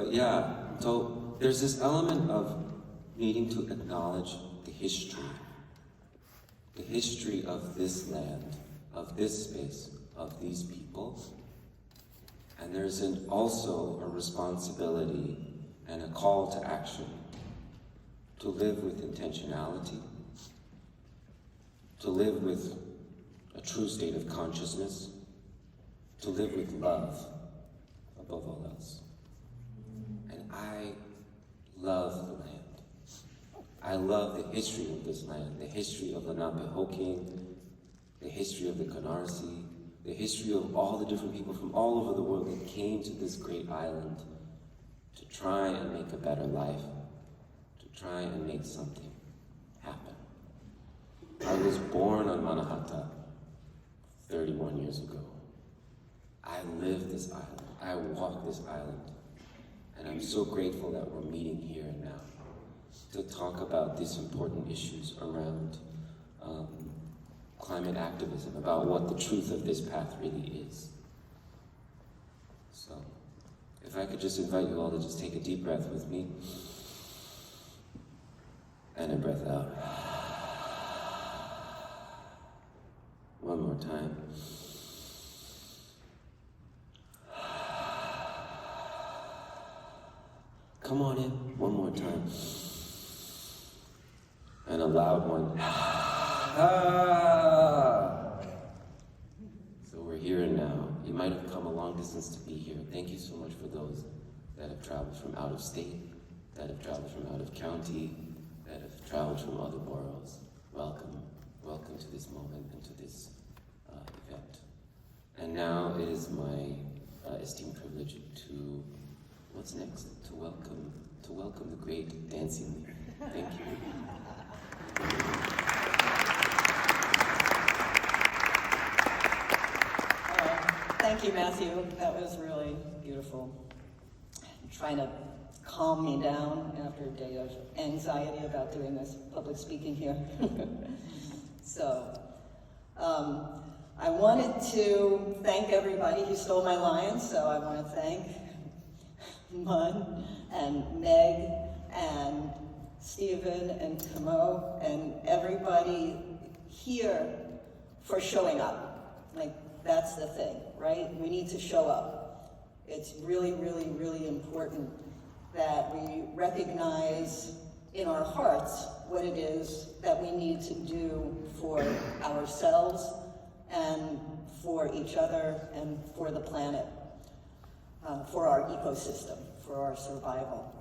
But yeah, so there's this element of needing to acknowledge the history of this land, of this space, of these people. And there's also a responsibility and a call to action to live with intentionality, to live with a true state of consciousness, to live with love above all else. And I love the land. I love the history of this land, the history of Lenape-Hoking, the history of the Canarsie, the history of all the different people from all over the world that came to this great island to try and make a better life, to try and make something happen. I was born on Manhattan 31 years ago. I live this island. I walk this island. And I'm so grateful that we're meeting here and now to talk about these important issues around climate activism, about what the truth of this path really is. So, if I could just invite you all to just take a deep breath with me, and a breath out. One more time. Come on in, one more time. And a loud one. So we're here and now. You might have come a long distance to be here. Thank you so much for those that have traveled from out of state, that have traveled from out of county, that have traveled from other boroughs. Welcome, welcome to this moment and to this event. And now it is my esteemed privilege to, what's next? To welcome the great dancing leader. Thank you. Thank you, Matthew. That was really beautiful. Trying to calm me down after a day of anxiety about doing this public speaking here. So, I wanted to thank everybody who stole my lines, so I want to thank Mun and Meg and Stephen and Kamau and everybody here for showing up. Like, that's the thing, right? We need to show up. It's really, really, really important that we recognize in our hearts what it is that we need to do for ourselves and for each other and for the planet, for our ecosystem, for our survival.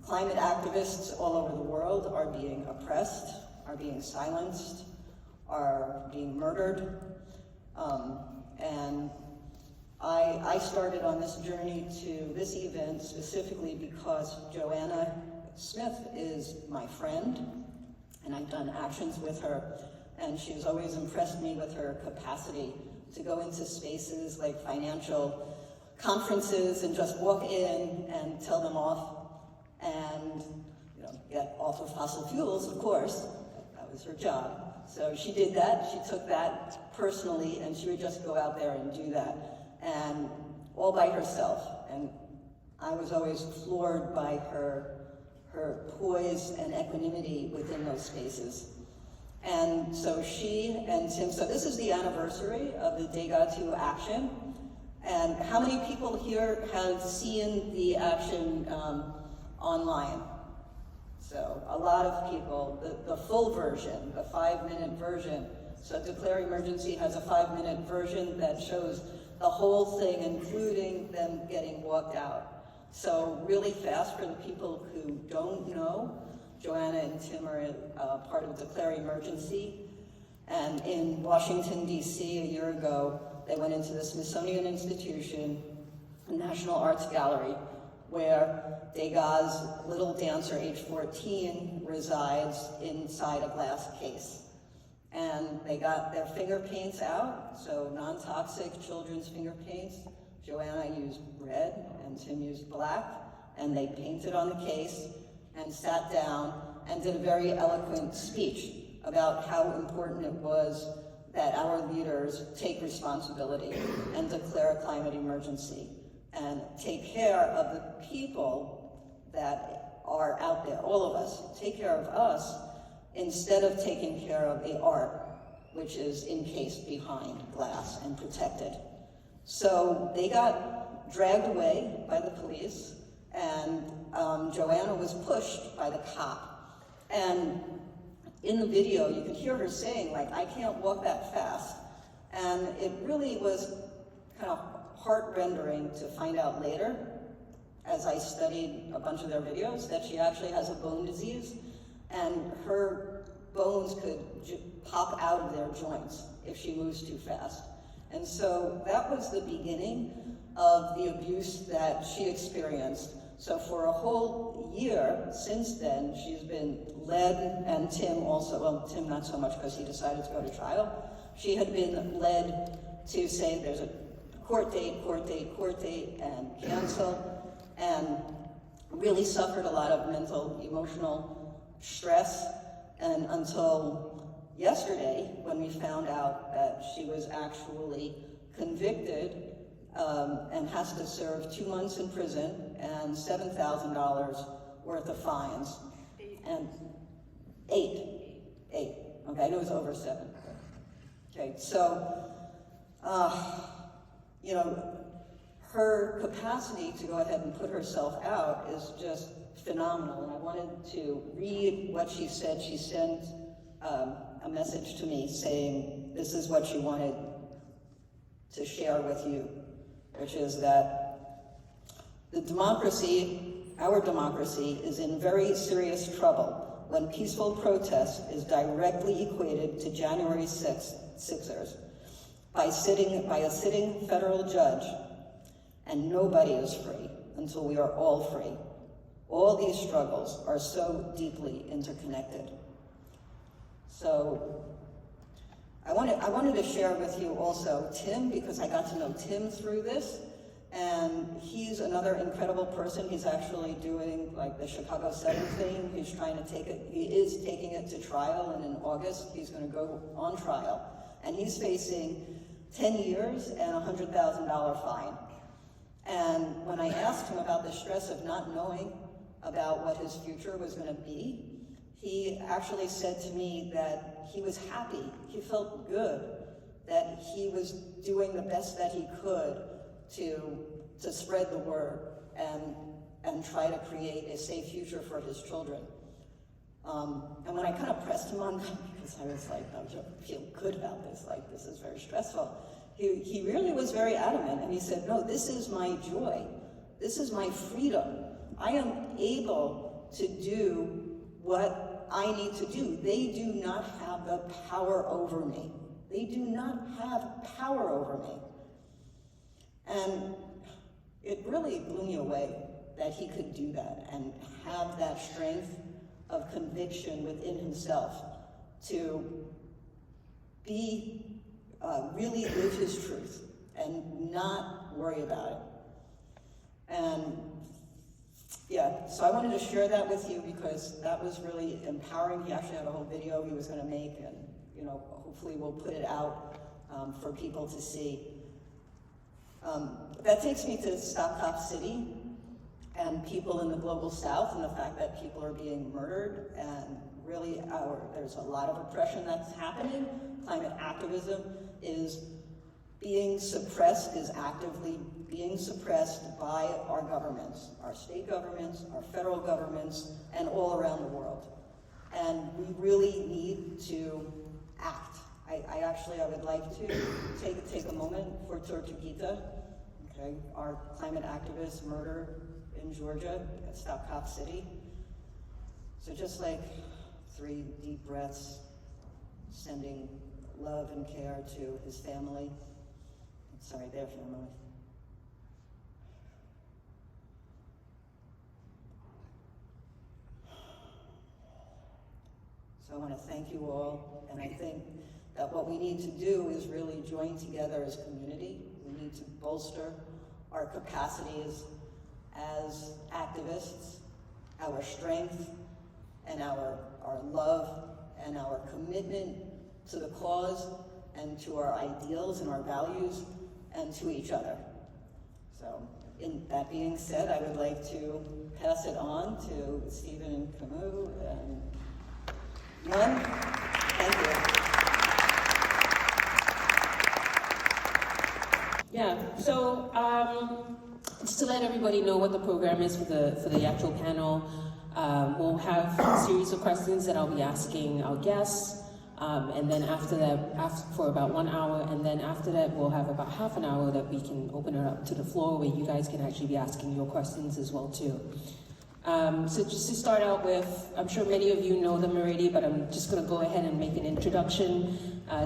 Climate activists all over the world are being oppressed, are being silenced, are being murdered. And I started on this journey to this event specifically because Joanna Smith is my friend, and I've done actions with her, and she's always impressed me with her capacity to go into spaces like financial conferences and just walk in and tell them off and, you know, get off of fossil fuels, of course. That was her job. So she did that, she took that personally, and she would just go out there and do that, and all by herself. And I was always floored by her poise and equanimity within those spaces. And so she and Tim, so this is the anniversary of the Dega2 action. And how many people here have seen the action online? So a lot of people, the full version, the 5-minute version. So Declare Emergency has a 5-minute version that shows the whole thing, including them getting walked out. So really fast for the people who don't know, Joanna and Tim are part of Declare Emergency. And in Washington, D.C. a year ago, they went into the Smithsonian Institution, a National Arts Gallery, where Degas' little dancer, age 14, resides inside a glass case. And they got their finger paints out, so non-toxic children's finger paints. Joanna used red and Tim used black, and they painted on the case and sat down and did a very eloquent speech about how important it was that our leaders take responsibility and declare a climate emergency. and take care of the people that are out there, all of us. Take care of us instead of taking care of the art, which is encased behind glass and protected. So they got dragged away by the police, and Joanna was pushed by the cop. And in the video, you could hear her saying, like, I can't walk that fast. And it really was kind of heart-rendering to find out later, as I studied a bunch of their videos, that she actually has a bone disease, and her bones could pop out of their joints if she moves too fast. And so that was the beginning of the abuse that she experienced. So for a whole year since then, she's been led, and Tim also, well, Tim not so much because he decided to go to trial. She had been led to say there's a court date, and cancel, and really suffered a lot of mental, emotional stress, and until yesterday, when we found out that she was actually convicted and has to serve 2 months in prison and $7,000 worth of fines. And eight. Okay, I knew it was over 7. Okay, so, you know, her capacity to go ahead and put herself out is just phenomenal. And I wanted to read what she said. She sent a message to me saying this is what she wanted to share with you, which is that the democracy, our democracy, is in very serious trouble when peaceful protest is directly equated to January 6ers by a sitting federal judge, and nobody is free until we are all free. All these struggles are so deeply interconnected. So I wanted to share with you also Tim, because I got to know Tim through this, and he's another incredible person. He's actually doing like the Chicago 7 thing. He's trying to take it, he is taking it to trial, and in August he's going to go on trial. And he's facing 10 years and a $100,000 fine. And when I asked him about the stress of not knowing about what his future was going to be, he actually said to me that he was happy, he felt good, that he was doing the best that he could to spread the word and try to create a safe future for his children. And when I kind of pressed him on that, because I was like, I don't feel good about this, like this is very stressful, he really was very adamant, and he said, no, this is my joy, this is my freedom. I am able to do what I need to do. They do not have the power over me. They do not have power over me. And it really blew me away that he could do that and have that strength of conviction within himself to be, really live his truth and not worry about it. And yeah, so I wanted to share that with you because that was really empowering. He actually had a whole video he was going to make, and you know, hopefully we'll put it out for people to see. That takes me to Stop Cop City and people in the global south, and the fact that people are being murdered, and really there's a lot of oppression that's happening. Climate activism is being suppressed, is actively being suppressed by our governments, our state governments, our federal governments, and all around the world. And we really need to act. I would like to take a moment for Tortuguita, okay, our climate activist murdered in Georgia at Stop Cop City. So just like 3 deep breaths, sending love and care to his family. Sorry, their family. So I want to thank you all, and I think that what we need to do is really join together as community. We need to bolster our capacities as activists, our strength, and our love, and our commitment to the cause, and to our ideals and our values, and to each other. So that being said, I would like to pass it on to Stephen and Kamau and Mun. Thank you. Yeah, so just to let everybody know what the program is for the actual panel, we'll have a series of questions that I'll be asking our guests, and then after that, for about 1 hour, and then after that, we'll have about half an hour that we can open it up to the floor where you guys can actually be asking your questions as well too. So just to start out with, I'm sure many of you know them already, but I'm just going to go ahead and make an introduction.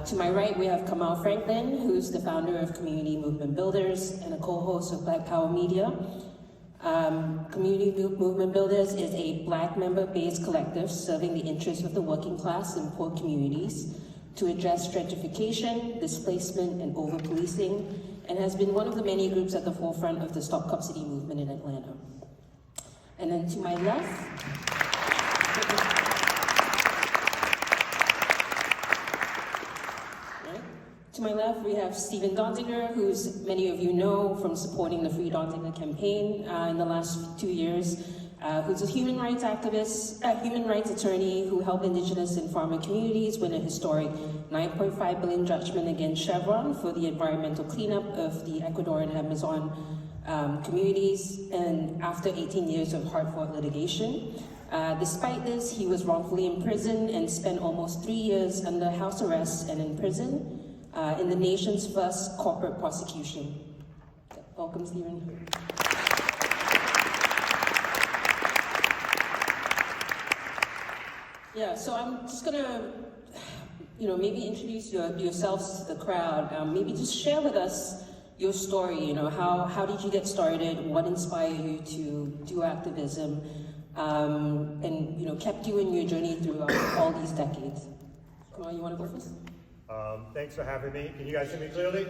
To my right, we have Kamau Franklin, who's the founder of Community Movement Builders and a co-host of Black Power Media. Community Movement Builders is a Black member-based collective serving the interests of the working class in poor communities to address gentrification, displacement, and over-policing, and has been one of the many groups at the forefront of the Stop Cop City movement in Atlanta. And then to my left, we have Stephen Donziger, who's many of you know from supporting the Free Donziger campaign in the last 2 years, who's a human rights activist, human rights attorney who helped indigenous and farmer communities win a historic $9.5 billion judgment against Chevron for the environmental cleanup of the Ecuadorian Amazon communities, and after 18 years of hard-fought litigation. Despite this, he was wrongfully imprisoned and spent almost 3 years under house arrest and in prison in the nation's first corporate prosecution. Welcome, Stephen. Yeah, so I'm just gonna, maybe introduce yourselves to the crowd. Maybe just share with us your story. How did you get started? What inspired you to do activism? And kept you in your journey throughout all these decades. Kamau, you want to go first? Thanks for having me. Can you guys hear me clearly?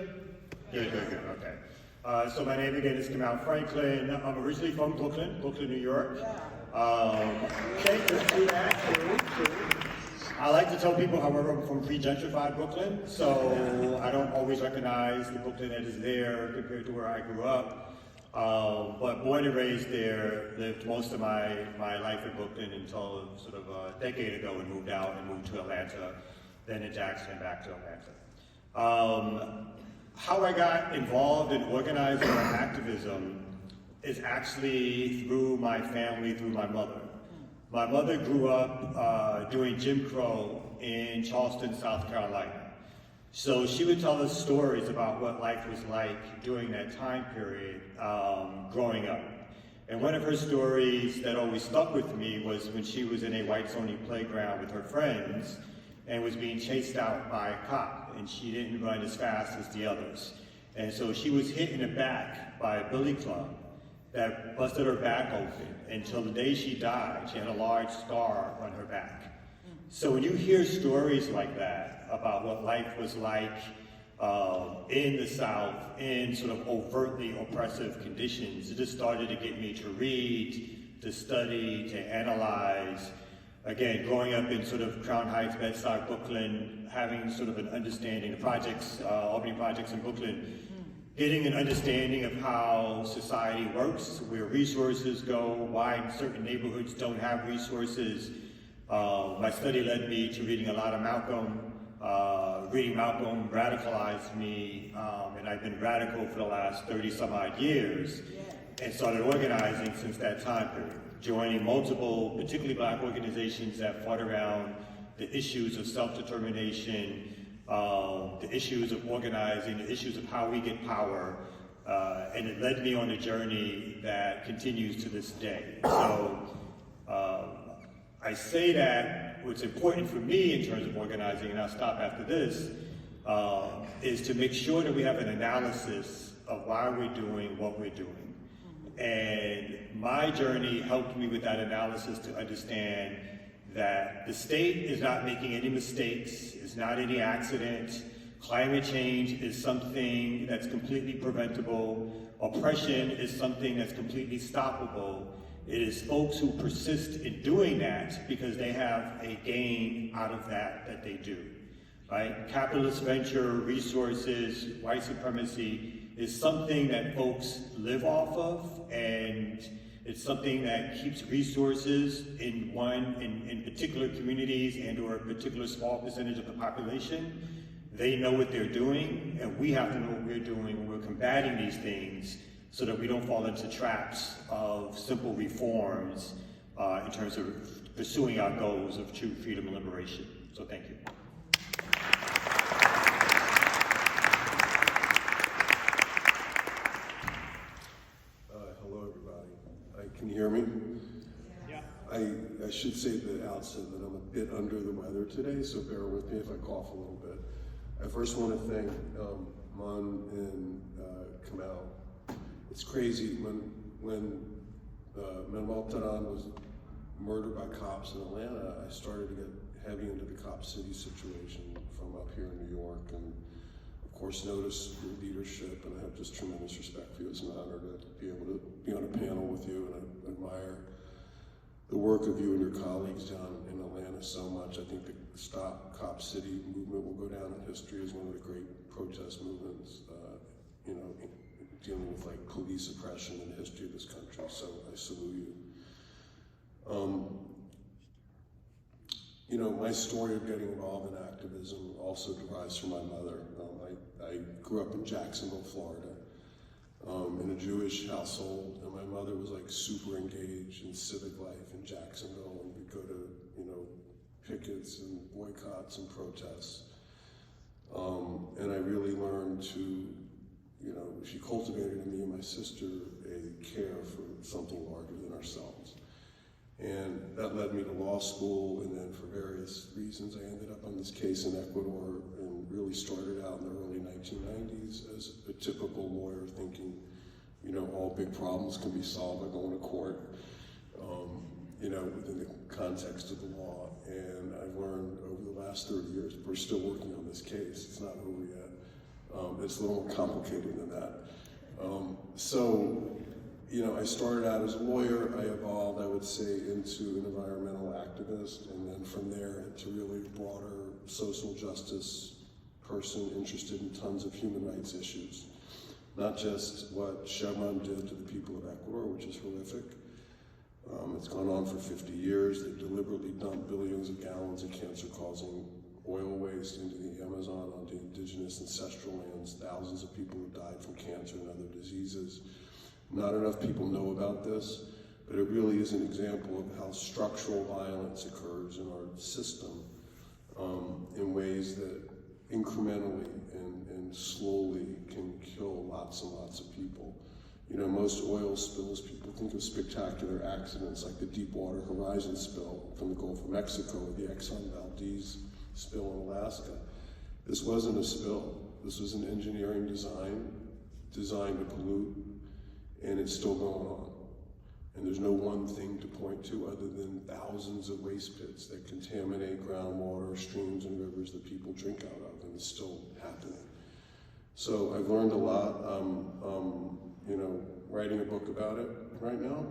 Good. Okay. So my name again is Kamau Franklin. I'm originally from Brooklyn, New York. Thank you for that. True. I like to tell people, however, I'm from pre-gentrified Brooklyn, so I don't always recognize the Brooklyn that is there compared to where I grew up. But born and raised there, lived most of my life in Brooklyn until sort of a decade ago and moved out and moved to Atlanta, then to Jackson and back to Atlanta. How I got involved in organizing and activism is actually through my family, through my mother. My mother grew up during Jim Crow in Charleston, South Carolina. So she would tell us stories about what life was like during that time period growing up. And one of her stories that always stuck with me was when she was in a whites-only playground with her friends and was being chased out by a cop, and she didn't run as fast as the others. And so she was hit in the back by a billy club that busted her back open until the day she died. She had a large scar on her back. So when you hear stories like that about what life was like in the South, in sort of overtly oppressive conditions, it just started to get me to read, to study, to analyze. Again, growing up in sort of Crown Heights, Bed-Stuy, Brooklyn, having sort of an understanding, the projects, Albany projects in Brooklyn, getting an understanding of how society works, where resources go, why certain neighborhoods don't have resources. My study led me to reading a lot of Malcolm. Reading Malcolm radicalized me, and I've been radical for the last 30 some odd years, and started organizing since that time period, joining multiple, particularly Black organizations that fought around the issues of self-determination, the issues of organizing, the issues of how we get power, and it led me on a journey that continues to this day. So I say that what's important for me in terms of organizing, and I'll stop after this, is to make sure that we have an analysis of why we're doing what we're doing. And my journey helped me with that analysis to understand that the state is not making any mistakes, it's not any accident. Climate change is something that's completely preventable. Oppression is something that's completely stoppable. It is folks who persist in doing that because they have a gain out of that they do, right? Capitalist venture, resources, white supremacy is something that folks live off of, and it's something that keeps resources in particular communities and or a particular small percentage of the population. They know what they're doing, and we have to know what we're doing when we're combating these things so that we don't fall into traps of simple reforms in terms of pursuing our goals of true freedom and liberation. So thank you. Hello, everybody. Can you hear me? Yeah. I should say at the outset that I'm a bit under the weather today, so bear with me if I cough a little bit. I first want to thank Man and Kamau. It's crazy, when Manuel Terán was murdered by cops in Atlanta, I started to get heavy into the Cop City situation from up here in New York, and of course noticed your leadership, and I have just tremendous respect for you. It's an honor to be able to be on a panel with you, and I admire the work of you and your colleagues down in Atlanta so much. I think the Stop Cop City movement will go down in history as one of the great protest movements, dealing with like police oppression in the history of this country. So I salute you. My story of getting involved in activism also derives from my mother. I grew up in Jacksonville, Florida, in a Jewish household, and my mother was like super engaged in civic life in Jacksonville, and we'd go to, pickets and boycotts and protests. And I really learned to, she cultivated in me and my sister a care for something larger than ourselves. And that led me to law school, and then for various reasons I ended up on this case in Ecuador, and really started out in the early 1990s as a typical lawyer thinking, all big problems can be solved by going to court, within the context of the law. And I've learned over the last 30 years, we're still working on this case, it's not over yet. It's a little more complicated than that. I started out as a lawyer. I evolved, I would say, into an environmental activist, and then from there into really broader social justice person interested in tons of human rights issues. Not just what Chevron did to the people of Ecuador, which is horrific. It's gone on for 50 years. They deliberately dumped billions of gallons of cancer-causing oil waste into the Amazon, onto indigenous ancestral lands. Thousands of people have died from cancer and other diseases. Not enough people know about this, but it really is an example of how structural violence occurs in our system in ways that incrementally and slowly can kill lots and lots of people. Most oil spills, people think of spectacular accidents like the Deepwater Horizon spill from the Gulf of Mexico, or the Exxon Valdez spill in Alaska. This wasn't a spill. This was an engineering design designed to pollute, and it's still going on. And there's no one thing to point to other than thousands of waste pits that contaminate groundwater, streams, and rivers that people drink out of, and it's still happening. So I've learned a lot. Writing a book about it right now,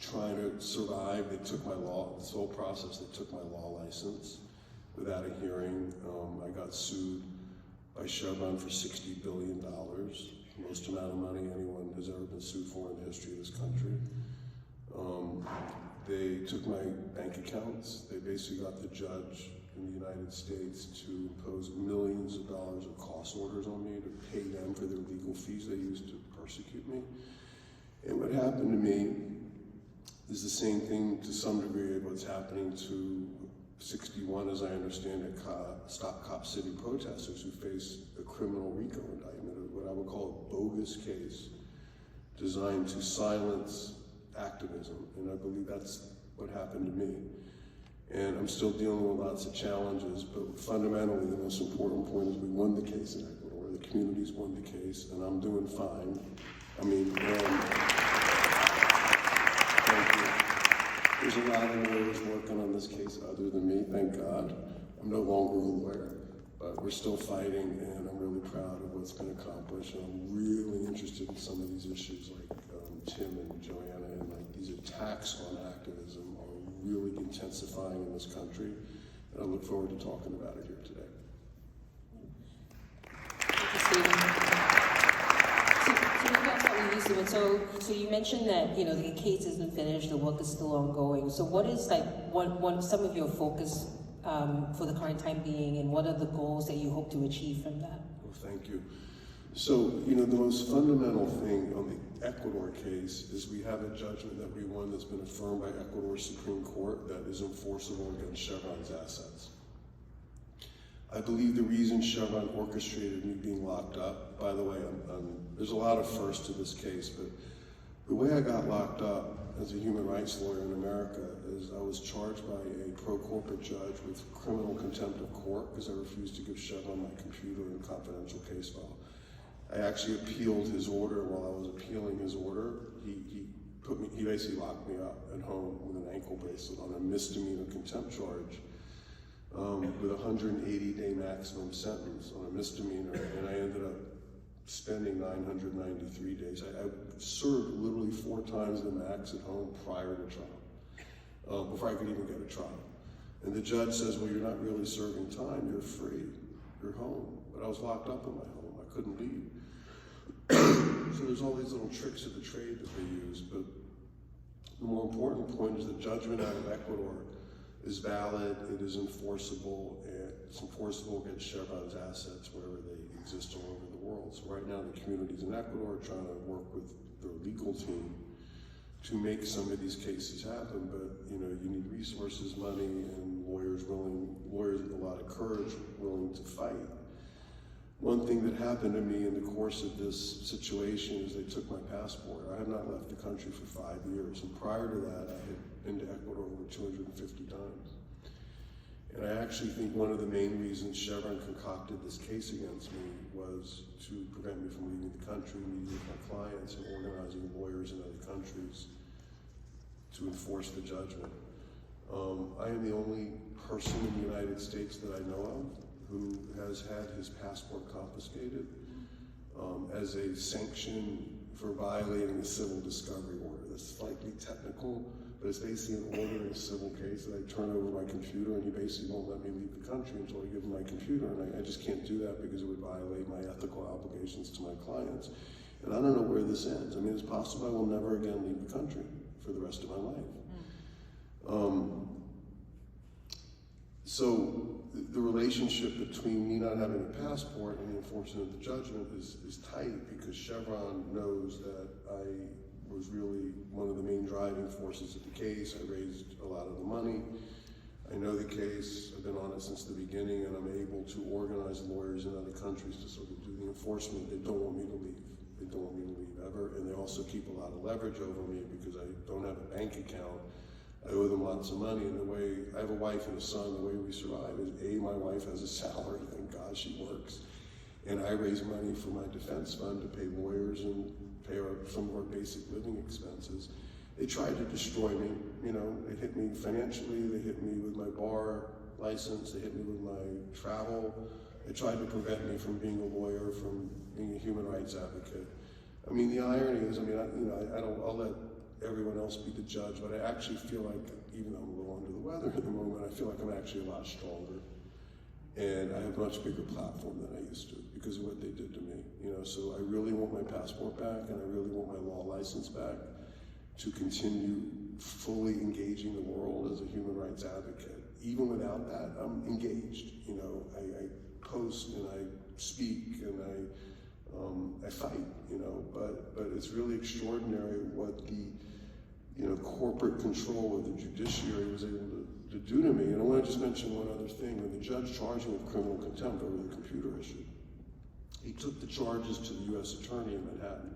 trying to survive. They took my law, this whole process, they took my law license without a hearing. I got sued by Chevron for $60 billion. Most amount of money anyone has ever been sued for in the history of this country. They took my bank accounts. They basically got the judge in the United States to impose millions of dollars of cost orders on me to pay them for their legal fees they used to persecute me. And what happened to me is the same thing to some degree of what's happening to 61, as I understand it, Stop Cop City protesters who face a criminal RICO indictment, what I would call a bogus case designed to silence activism. And I believe that's what happened to me. And I'm still dealing with lots of challenges, but fundamentally the most important point is we won the case in Ecuador, the communities won the case, and I'm doing fine. Thank you. There's a lot of lawyers working on this case other than me, thank God. I'm no longer a lawyer, but we're still fighting, and I'm really proud of what's been accomplished. And I'm really interested in some of these issues like Tim and Joanna, and like these attacks on activism are really intensifying in this country. And I look forward to talking about it here today. Thank you, Stephen. Stephen, so you mentioned that, you know, the case isn't finished, the work is still ongoing. So what is like some of your focus for the current time being, and what are the goals that you hope to achieve from that? Well, thank you. So, you know, the most fundamental thing on the Ecuador case is we have a judgment that we won that's been affirmed by Ecuador's Supreme Court that is enforceable against Chevron's assets. I believe the reason Chevron orchestrated me being locked up, by the way, there's a lot of firsts to this case, but the way I got locked up as a human rights lawyer in America is I was charged by a pro-corporate judge with criminal contempt of court because I refused to give Chevron my computer and confidential case file. I actually appealed his order. While I was appealing his order, he basically locked me up at home with an ankle bracelet on a misdemeanor contempt charge with a 180-day maximum sentence on a misdemeanor, and I ended up spending 993 days. I served literally 4 times the max at home prior to trial, before I could even get a trial. And the judge says, well, you're not really serving time, you're free, you're home. But I was locked up in my home, I couldn't leave. So there's all these little tricks of the trade that they use, but the more important point is the judgment out of Ecuador is valid, it is enforceable, and it's enforceable against Chevron's assets wherever they exist all over the world. So right now the communities in Ecuador are trying to work with their legal team to make some of these cases happen, but you know, you need resources, money, and lawyers with a lot of courage willing to fight. One thing that happened to me in the course of this situation is they took my passport. I have not left the country for 5 years, and prior to that, I had been to Ecuador over 250 times. And I actually think one of the main reasons Chevron concocted this case against me was to prevent me from leaving the country, meeting with my clients, and organizing lawyers in other countries to enforce the judgment. I am the only person in the United States that I know of who has had his passport confiscated as a sanction for violating a civil discovery order. That's slightly technical, but it's basically an order in a civil case that I turn over my computer and he basically won't let me leave the country until I give him my computer, and I just can't do that because it would violate my ethical obligations to my clients. And I don't know where this ends. I mean, it's possible I will never again leave the country for the rest of my life. So the relationship between me not having a passport and the enforcement of the judgment is tight because Chevron knows that I was really one of the main driving forces of the case. I raised a lot of the money. I know the case. I've been on it since the beginning, and I'm able to organize lawyers in other countries to sort of do the enforcement. They don't want me to leave. They don't want me to leave ever, and they also keep a lot of leverage over me because I don't have a bank account. I owe them lots of money, and the way, I have a wife and a son, the way we survive is my wife has a salary, thank God she works, and I raise money for my defense fund to pay lawyers and pay some of our basic living expenses. They tried to destroy me, you know, they hit me financially, they hit me with my bar license, they hit me with my travel, they tried to prevent me from being a lawyer, from being a human rights advocate. I mean, the irony is, I mean, I'll let everyone else be the judge, but I actually feel like, even though I'm a little under the weather at the moment, I feel like I'm actually a lot stronger. And I have a much bigger platform than I used to because of what they did to me. You know, so I really want my passport back, and I really want my law license back to continue fully engaging the world as a human rights advocate. Even without that, I'm engaged. You know, I post and I speak and I fight, you know, but it's really extraordinary what the, you know, corporate control of the judiciary was able to do to me. And I want to just mention one other thing. When the judge charged me with criminal contempt over the computer issue, he took the charges to the U.S. attorney in Manhattan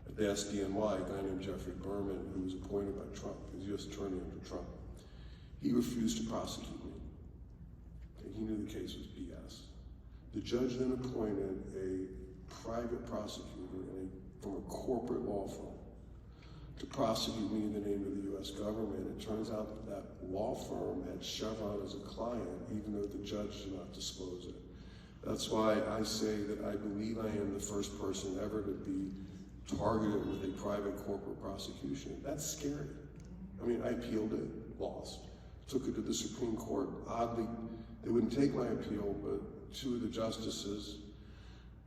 at the SDNY, a guy named Jeffrey Berman, who was appointed by Trump, he was U.S. attorney under Trump. He refused to prosecute me. Okay, he knew the case was BS. The judge then appointed a private prosecutor from a corporate law firm to prosecute me in the name of the U.S. government. It turns out that law firm had Chevron as a client, even though the judge did not disclose it. That's why I say that I believe I am the first person ever to be targeted with a private corporate prosecution. That's scary. I mean, I appealed it, lost. Took it to the Supreme Court. Oddly, they wouldn't take my appeal, but 2 of the justices,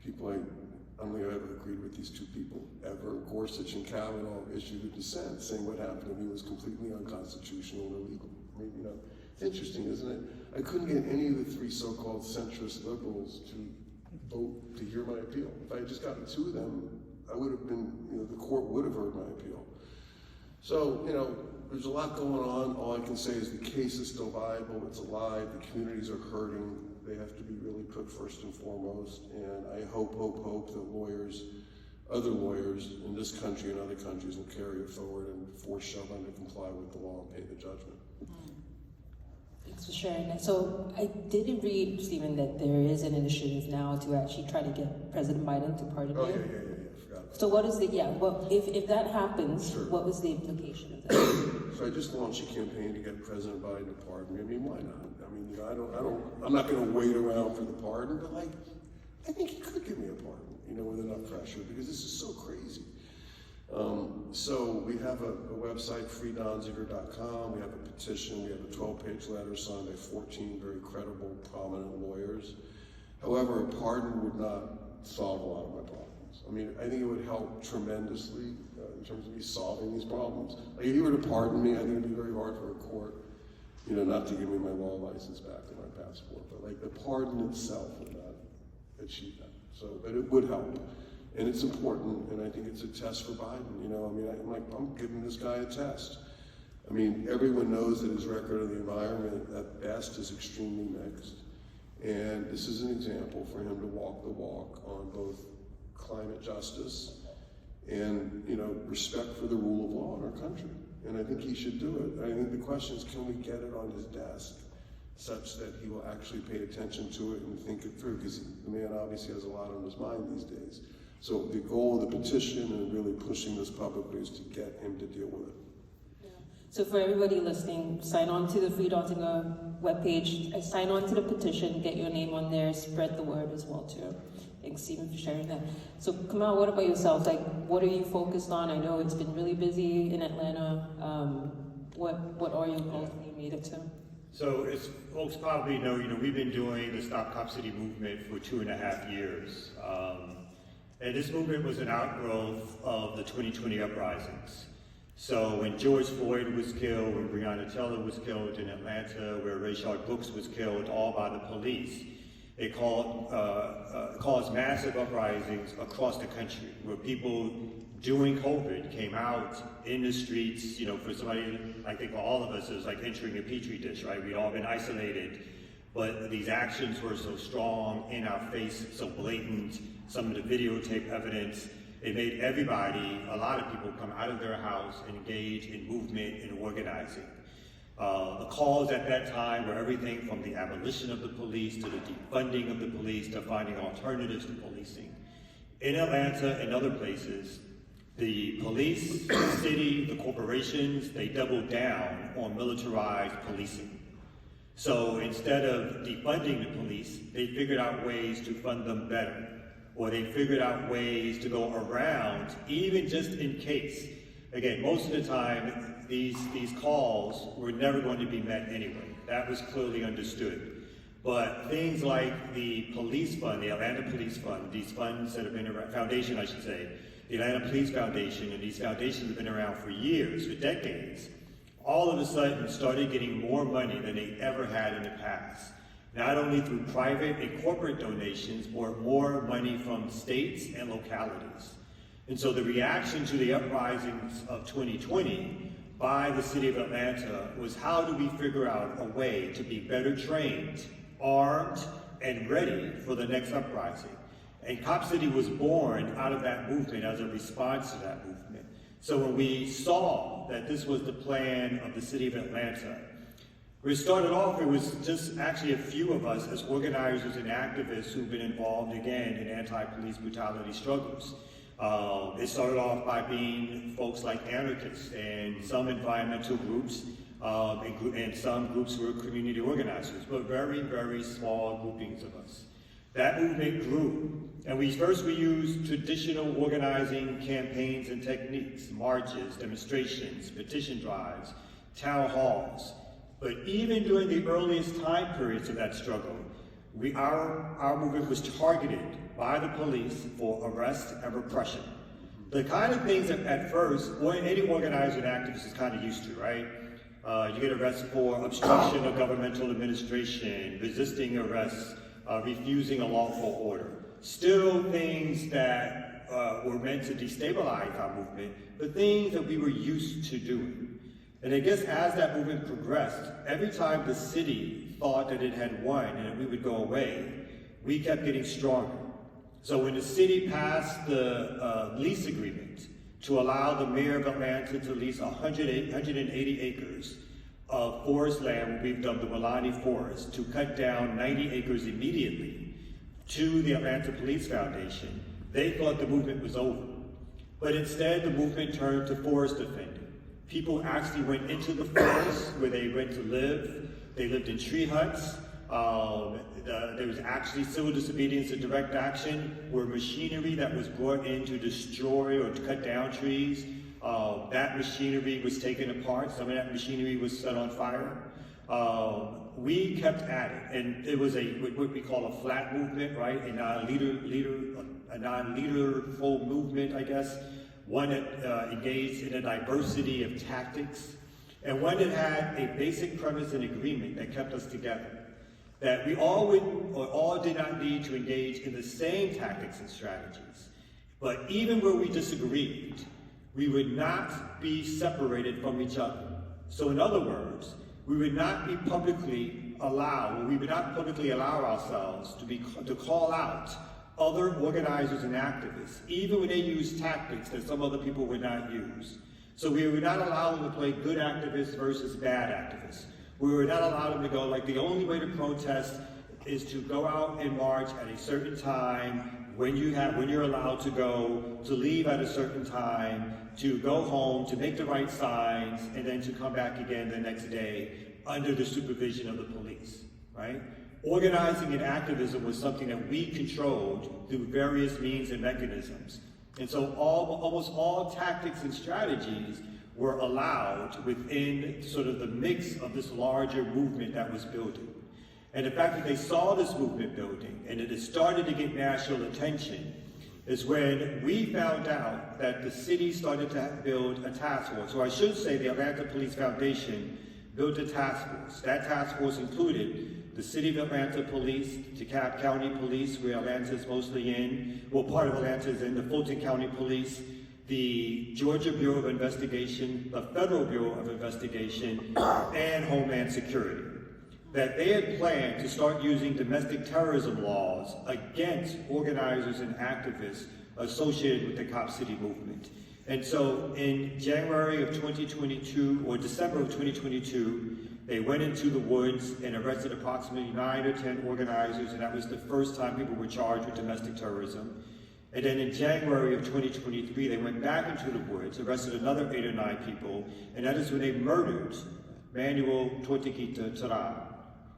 people I don't think I've ever agreed with these two people, ever. Gorsuch and Kavanaugh issued a dissent saying what happened to me was completely unconstitutional and illegal. I mean, it's interesting, isn't it? I couldn't get any of the three so-called centrist liberals to vote to hear my appeal. If I had just gotten two of them, I would have been, the court would have heard my appeal. So, there's a lot going on. All I can say is the case is still viable, it's alive, the communities are hurting, they have to be really put first and foremost, and I hope that other lawyers in this country and other countries will carry it forward and force Chevron to comply with the law and pay the judgment. Thanks for sharing that. So I did read, Stephen, that there is an initiative now to actually try to get President Biden to pardon him. Oh, yeah, I forgot about So what is if that happens, Sure. What was the implication of that? So I just launched a campaign to get President Biden to pardon me. I mean, why not? I mean, I'm not going to wait around for the pardon, but I think he could give me a pardon, with enough pressure, because this is so crazy. So we have a website, freedonziger.com. We have a petition. We have a 12-page letter signed by 14 very credible, prominent lawyers. However, a pardon would not solve a lot of my problems. I mean, I think it would help tremendously in terms of me solving these problems. Like, if you were to pardon me, I think it'd be very hard for a court, not to give me my law license back and my passport. But the pardon itself would not achieve that. But it would help. And it's important, and I think it's a test for Biden. I'm giving this guy a test. I mean, everyone knows that his record of the environment at best is extremely mixed. And this is an example for him to walk the walk on both climate justice and, respect for the rule of law in our country. And I think he should do it. I think the question is, can we get it on his desk such that he will actually pay attention to it and think it through? Because the man obviously has a lot on his mind these days. So the goal of the petition and really pushing this publicly is to get him to deal with it. Yeah. So for everybody listening, sign on to the Free Donziger webpage, sign on to the petition, get your name on there, spread the word as well too. Thanks, Stephen, for sharing that. So Kamau, what about yourself? What are you focused on? I know it's been really busy in Atlanta. What are your goals that you made it to? So as folks probably know, we've been doing the Stop Cop City movement for 2.5 years. And this movement was an outgrowth of the 2020 uprisings. So when George Floyd was killed, when Breonna Taylor was killed in Atlanta, where Rayshard Brooks was killed, all by the police, it caused massive uprisings across the country, where people during COVID came out in the streets. For somebody, I think for all of us, it was like entering a petri dish, right? We'd all been isolated, but these actions were so strong, in our face, so blatant. Some of the videotape evidence, it made everybody, a lot of people, come out of their house and engage in movement and organizing. The calls at that time were everything from the abolition of the police to the defunding of the police to finding alternatives to policing. In Atlanta and other places, the police, the city, the corporations, they doubled down on militarized policing. So instead of defunding the police, they figured out ways to fund them better. Or they figured out ways to go around, even just in case. Again, most of the time, these calls were never going to be met anyway. That was clearly understood. But things like the police fund, the Atlanta Police Fund, these funds that have been around, foundation I should say, the Atlanta Police Foundation, and these foundations have been around for years, for decades, all of a sudden started getting more money than they ever had in the past. Not only through private and corporate donations, but more money from states and localities. And so the reaction to the uprisings of 2020 by the city of Atlanta was, how do we figure out a way to be better trained, armed, and ready for the next uprising? And Cop City was born out of that movement as a response to that movement. So when we saw that this was the plan of the city of Atlanta, we started off, it was just actually a few of us as organizers and activists who've been involved again in anti-police brutality struggles. It started off by being folks like anarchists and some environmental groups and some groups who were community organizers, but very, very small groupings of us. That movement grew, and we used traditional organizing campaigns and techniques, marches, demonstrations, petition drives, town halls. But even during the earliest time periods of that struggle, our movement was targeted by the police for arrest and repression. The kind of things that at first, any organizer and activist is kind of used to, right? You get arrested for obstruction of governmental administration, resisting arrest, refusing a lawful order. Still things that were meant to destabilize our movement, but things that we were used to doing. And I guess as that movement progressed, every time the city thought that it had won and that we would go away, we kept getting stronger. So when the city passed the lease agreement to allow the mayor of Atlanta to lease 180 acres of forest land, what we've dubbed the Milani Forest, to cut down 90 acres immediately to the Atlanta Police Foundation, they thought the movement was over. But instead, the movement turned to forest defending. People actually went into the forest where they went to live. They lived in tree huts. There was actually civil disobedience and direct action, where machinery that was brought in to destroy or to cut down trees, that machinery was taken apart. Some of that machinery was set on fire. We kept at it, and it was what we call a flat movement, right? A non-leaderful movement, I guess. One that engaged in a diversity of tactics, and one that had a basic premise and agreement that kept us together. That we all did not need to engage in the same tactics and strategies. But even where we disagreed, we would not be separated from each other. So in other words, we would not publicly allow ourselves to call out other organizers and activists, even when they use tactics that some other people would not use. So we would not allow them to play good activists versus bad activists. We would not allow them to go like the only way to protest is to go out and march at a certain time, when you're allowed to go, to leave at a certain time, to go home, to make the right signs, and then to come back again the next day under the supervision of the police, right? Organizing and activism was something that we controlled through various means and mechanisms. And so almost all tactics and strategies were allowed within sort of the mix of this larger movement that was building. And the fact that they saw this movement building and it had started to get national attention is when we found out that the city started to build a task force. So I should say the Atlanta Police Foundation built a task force. That task force included the City of Atlanta Police, DeKalb County Police, where Atlanta is mostly in, well, part of Atlanta is in, the Fulton County Police, the Georgia Bureau of Investigation, the Federal Bureau of Investigation, and Homeland Security. That they had planned to start using domestic terrorism laws against organizers and activists associated with the Cop City movement. And so in January of 2022, or December of 2022, they went into the woods and arrested approximately 9 or 10 organizers, and that was the first time people were charged with domestic terrorism. And then in January of 2023, they went back into the woods, arrested another 8 or 9 people, and that is when they murdered Manuel Tortuguita Terán,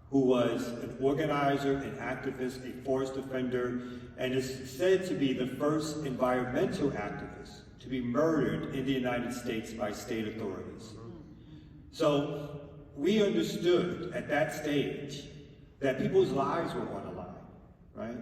who was an organizer, an activist, a forest defender, and is said to be the first environmental activist to be murdered in the United States by state authorities. So we understood at that stage that people's lives were on the line, right?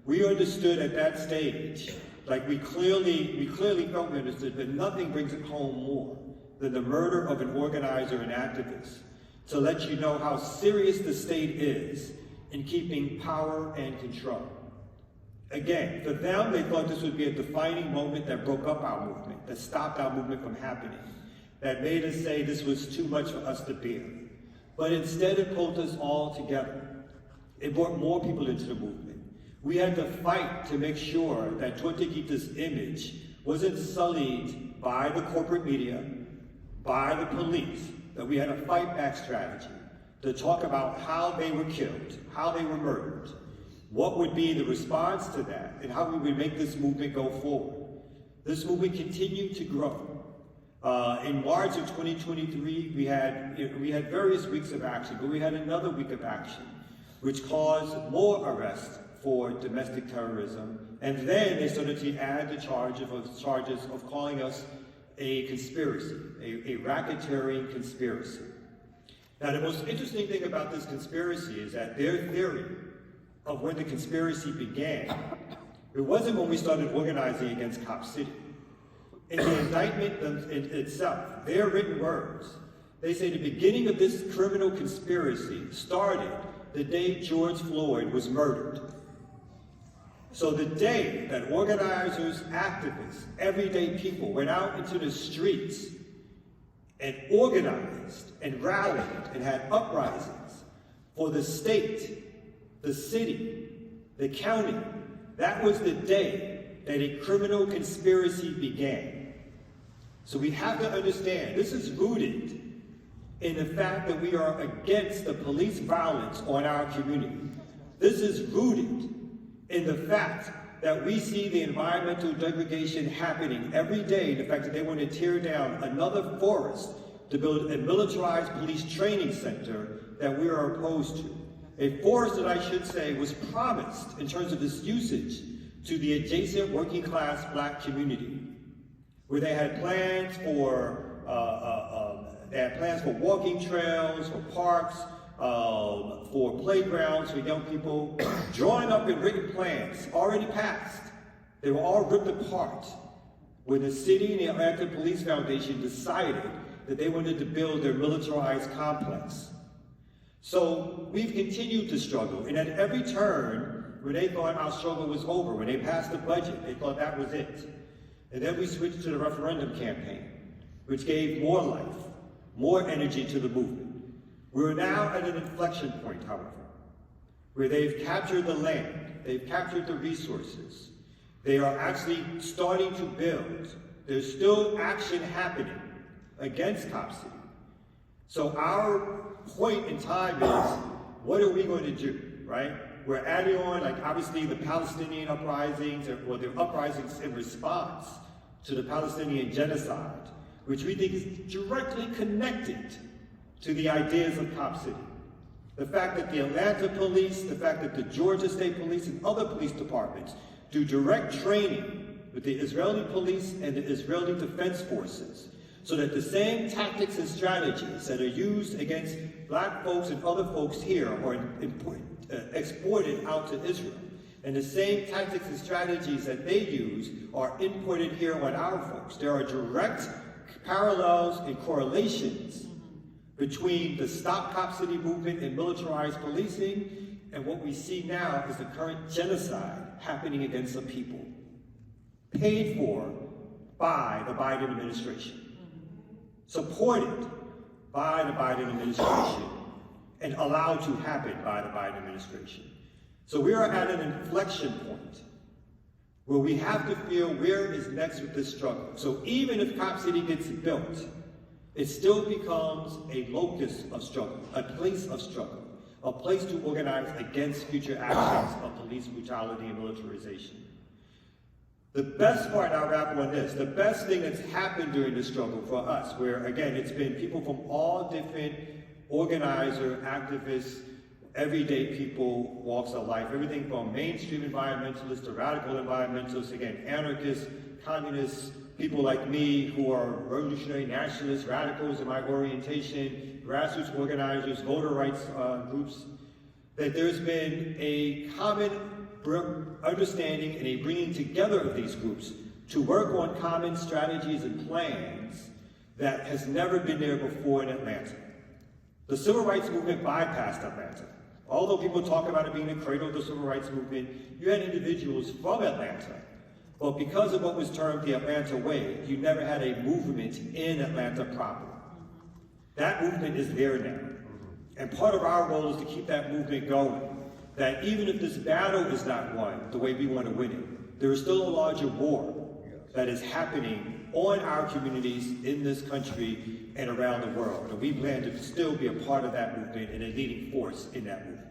We understood at that stage, like we clearly felt we understood, that nothing brings it home more than the murder of an organizer and activist, to let you know how serious the state is in keeping power and control. Again, for them, they thought this would be a defining moment that broke up our movement, that stopped our movement from happening, that made us say this was too much for us to bear. But instead it pulled us all together. It brought more people into the movement. We had to fight to make sure that Tortuguita's image wasn't sullied by the corporate media, by the police, that we had a fight back strategy to talk about how they were killed, how they were murdered, what would be the response to that, and how we would make this movement go forward. This movement continued to grow. In March of 2023, we had various weeks of action, but we had another week of action, which caused more arrests for domestic terrorism, and then they started to add the charges of calling us a conspiracy, a racketeering conspiracy. Now, the most interesting thing about this conspiracy is that their theory of when the conspiracy began It wasn't when we started organizing against Cop City. In the indictment itself, their written words, they say the beginning of this criminal conspiracy started the day George Floyd was murdered. So the day that organizers, activists, everyday people went out into the streets and organized and rallied and had uprisings for the state, the city, the county, that was the day that a criminal conspiracy began. So we have to understand, this is rooted in the fact that we are against the police violence on our community. This is rooted in the fact that we see the environmental degradation happening every day, the fact that they want to tear down another forest to build a militarized police training center that we are opposed to. A forest that I should say was promised in terms of its usage to the adjacent working class Black community, where they had plans for walking trails, for parks, for playgrounds for young people, drawing up in written plans already passed. They were all ripped apart when the city and the Atlanta Police Foundation decided that they wanted to build their militarized complex. So we've continued to struggle, and at every turn, when they thought our struggle was over, when they passed the budget, they thought that was it. And then we switched to the referendum campaign, which gave more life, more energy to the movement. We're now at an inflection point, however, where they've captured the land, they've captured the resources. They are actually starting to build. There's still action happening against Cop City. So our point in time is, what are we going to do, right? We're adding on, like obviously the Palestinian uprisings, or the uprisings in response to the Palestinian genocide, which we think is directly connected to the ideas of Cop City. The fact that the Atlanta police, the fact that the Georgia State Police and other police departments do direct training with the Israeli police and the Israeli Defense Forces, so that the same tactics and strategies that are used against Black folks and other folks here are exported out to Israel. And the same tactics and strategies that they use are imported here on our folks. There are direct parallels and correlations between the Stop Cop City movement and militarized policing and what we see now is the current genocide happening against the people, paid for by the Biden administration, supported by the Biden administration, and allowed to happen by the Biden administration. So we are at an inflection point where we have to feel where is next with this struggle. So even if Cop City gets built, it still becomes a locus of struggle, a place of struggle, a place to organize against future actions of police brutality and militarization. The best part, I'll wrap on this, the best thing that's happened during this struggle for us, where again, it's been people from all different organizer, activists, everyday people, walks of life, everything from mainstream environmentalists to radical environmentalists, again, anarchists, communists, people like me who are revolutionary nationalists, radicals in my orientation, grassroots organizers, voter rights groups, that there's been a common understanding and a bringing together of these groups to work on common strategies and plans that has never been there before in Atlanta. The civil rights movement bypassed Atlanta. Although people talk about it being the cradle of the civil rights movement, you had individuals from Atlanta. But because of what was termed the Atlanta Way, you never had a movement in Atlanta proper. That movement is there now. And part of our role is to keep that movement going. That even if this battle is not won the way we want to win it, there is still a larger war that is happening on our communities in this country and around the world. And we plan to still be a part of that movement and a leading force in that movement.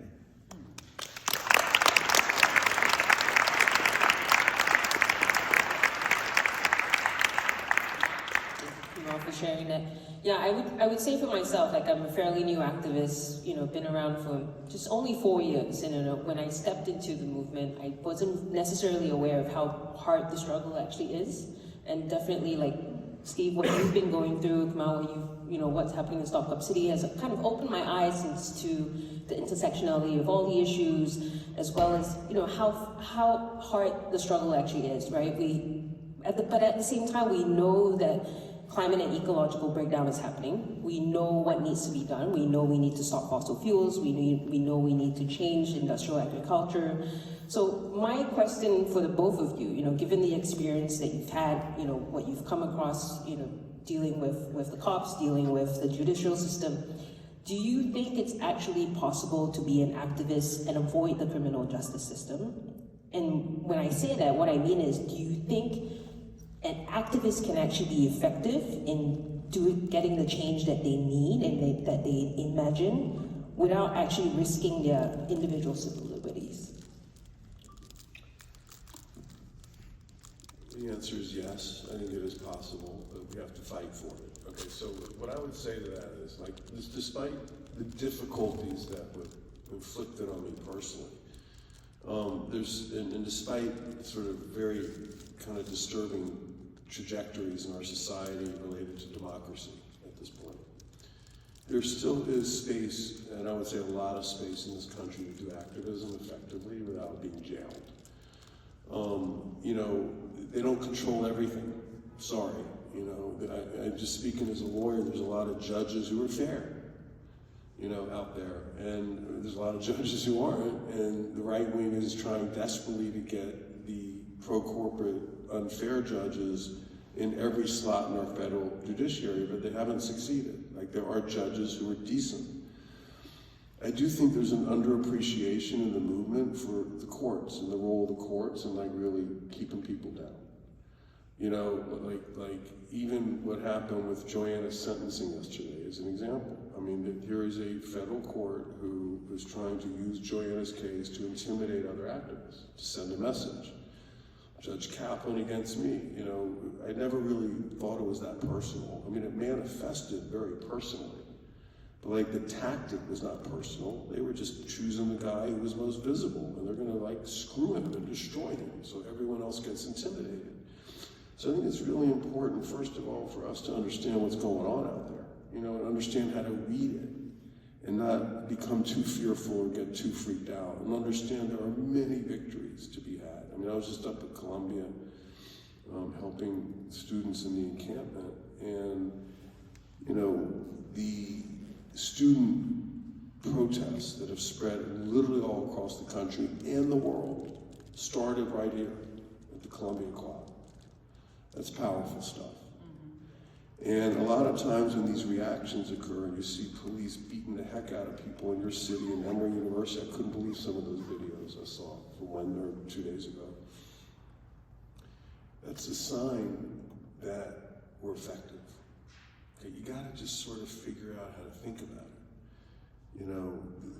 For sharing that. Yeah, I would say for myself, like I'm a fairly new activist, been around for just only 4 years. And when I stepped into the movement, I wasn't necessarily aware of how hard the struggle actually is. And definitely like Steve, what you've been going through, Kamau, what's happening in Stop Up City has kind of opened my eyes to the intersectionality of all the issues, as well as, how hard the struggle actually is, right? But at the same time, we know that climate and ecological breakdown is happening. We know what needs to be done. We know we need to stop fossil fuels. We know we need to change industrial agriculture. So my question for the both of you, given the experience that you've had, what you've come across, dealing with the cops, dealing with the judicial system, do you think it's actually possible to be an activist and avoid the criminal justice system? And when I say that, what I mean is, do you think an activist can actually be effective in getting the change that they need and that they imagine without actually risking their individual civil liberties? The answer is yes. I think it is possible, but we have to fight for it. Okay, so what I would say to that is, despite the difficulties that were inflicted on me personally, and despite sort of very kind of disturbing trajectories in our society related to democracy at this point, there still is space, and I would say a lot of space in this country to do activism effectively without being jailed. They don't control everything. Sorry, I'm just speaking as a lawyer. There's a lot of judges who are fair, out there, and there's a lot of judges who aren't. And the right wing is trying desperately to get the pro-corporate, unfair judges in every slot in our federal judiciary, but they haven't succeeded. There are judges who are decent. I do think there's an underappreciation in the movement for the courts and the role of the courts and really keeping people down. Even what happened with Joanna's sentencing yesterday is an example. There is a federal court who is trying to use Joanna's case to intimidate other activists, to send a message. Judge Kaplan against me, I never really thought it was that personal. It manifested very personally. But the tactic was not personal. They were just choosing the guy who was most visible, and they're gonna screw him and destroy him so everyone else gets intimidated. So I think it's really important, first of all, for us to understand what's going on out there, and understand how to read it and not become too fearful and get too freaked out, and understand there are many victories to be had. I was just up at Columbia helping students in the encampment, and the student protests that have spread literally all across the country and the world started right here at the Columbia Quad. That's powerful stuff. And a lot of times when these reactions occur and you see police beating the heck out of people in your city, in Emory University, I couldn't believe some of those videos I saw from 1 or 2 days ago. That's a sign that we're effective. Okay, you gotta just sort of figure out how to think about it.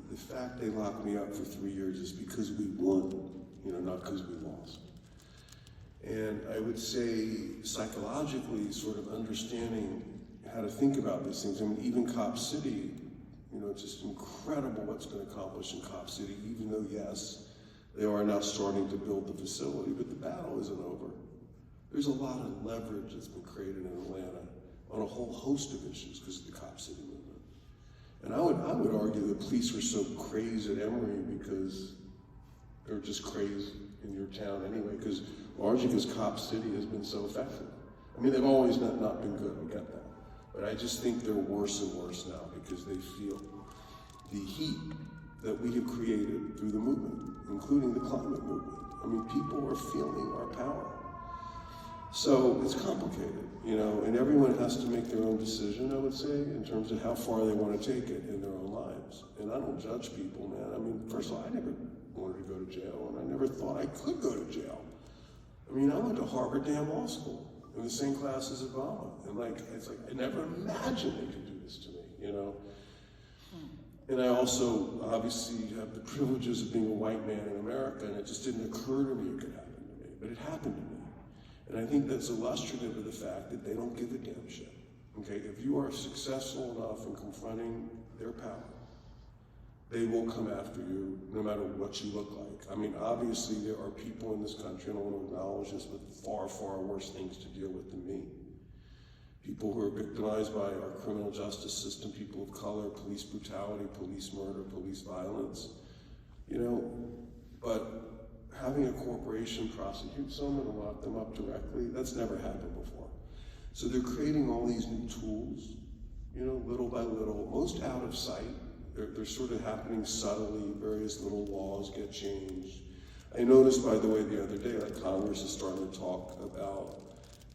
The fact they locked me up for 3 years is because we won, not because we lost. And I would say psychologically, sort of understanding how to think about these things. Even Cop City, it's just incredible what's been accomplished in Cop City, even though, yes, they are now starting to build the facility, but the battle isn't over. There's a lot of leverage that's been created in Atlanta on a whole host of issues because of the Cop City movement. And I would argue the police were so crazed at Emory because they're just crazed in your town anyway, largely because Cop City has been so effective. They've always not been good, we get that. But I just think they're worse and worse now because they feel the heat that we have created through the movement, including the climate movement. People are feeling our power. So it's complicated, and everyone has to make their own decision, I would say, in terms of how far they want to take it in their own lives. And I don't judge people, man. First of all, I never wanted to go to jail, and I never thought I could go to jail. I went to Harvard damn law school in the same class as Obama, and I never imagined they could do this to me, And I also obviously have the privileges of being a white man in America, and it just didn't occur to me it could happen to me, but it happened to me. And I think that's illustrative of the fact that they don't give a damn shit. Okay, if you are successful enough in confronting their power, they will come after you no matter what you look like. Obviously there are people in this country, I don't want to acknowledge this, but far, far worse things to deal with than me. people who are victimized by our criminal justice system, people of color, police brutality, police murder, police violence, but having a corporation prosecute someone and lock them up directly, that's never happened before. So they're creating all these new tools, little by little, most out of sight. They're sort of happening subtly, various little laws get changed. I noticed, by the way, the other day, like Congress is starting to talk about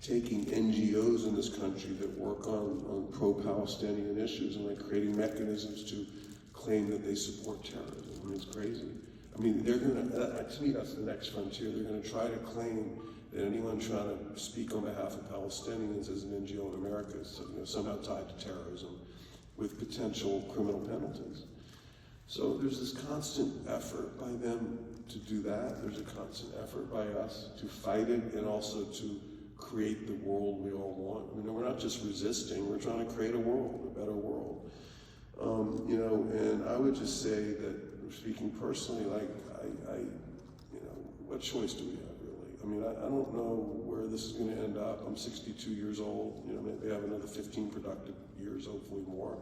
taking NGOs in this country that work on pro-Palestinian issues and like creating mechanisms to claim that they support terrorism. I mean, it's crazy. I mean, they're gonna, to me, that's the next frontier. They're gonna try to claim that anyone trying to speak on behalf of Palestinians as an NGO in America is somehow tied to terrorism with potential criminal penalties. So there's this constant effort by them to do that. There's a constant effort by us to fight it and also to create the world we all want. I mean, we're not just resisting, we're trying to create a world, a better world. And I would just say that, speaking personally, like, what choice do we have, really? I mean, I don't know where this is gonna end up. I'm 62 years old, maybe I have another 15 productive years, hopefully more.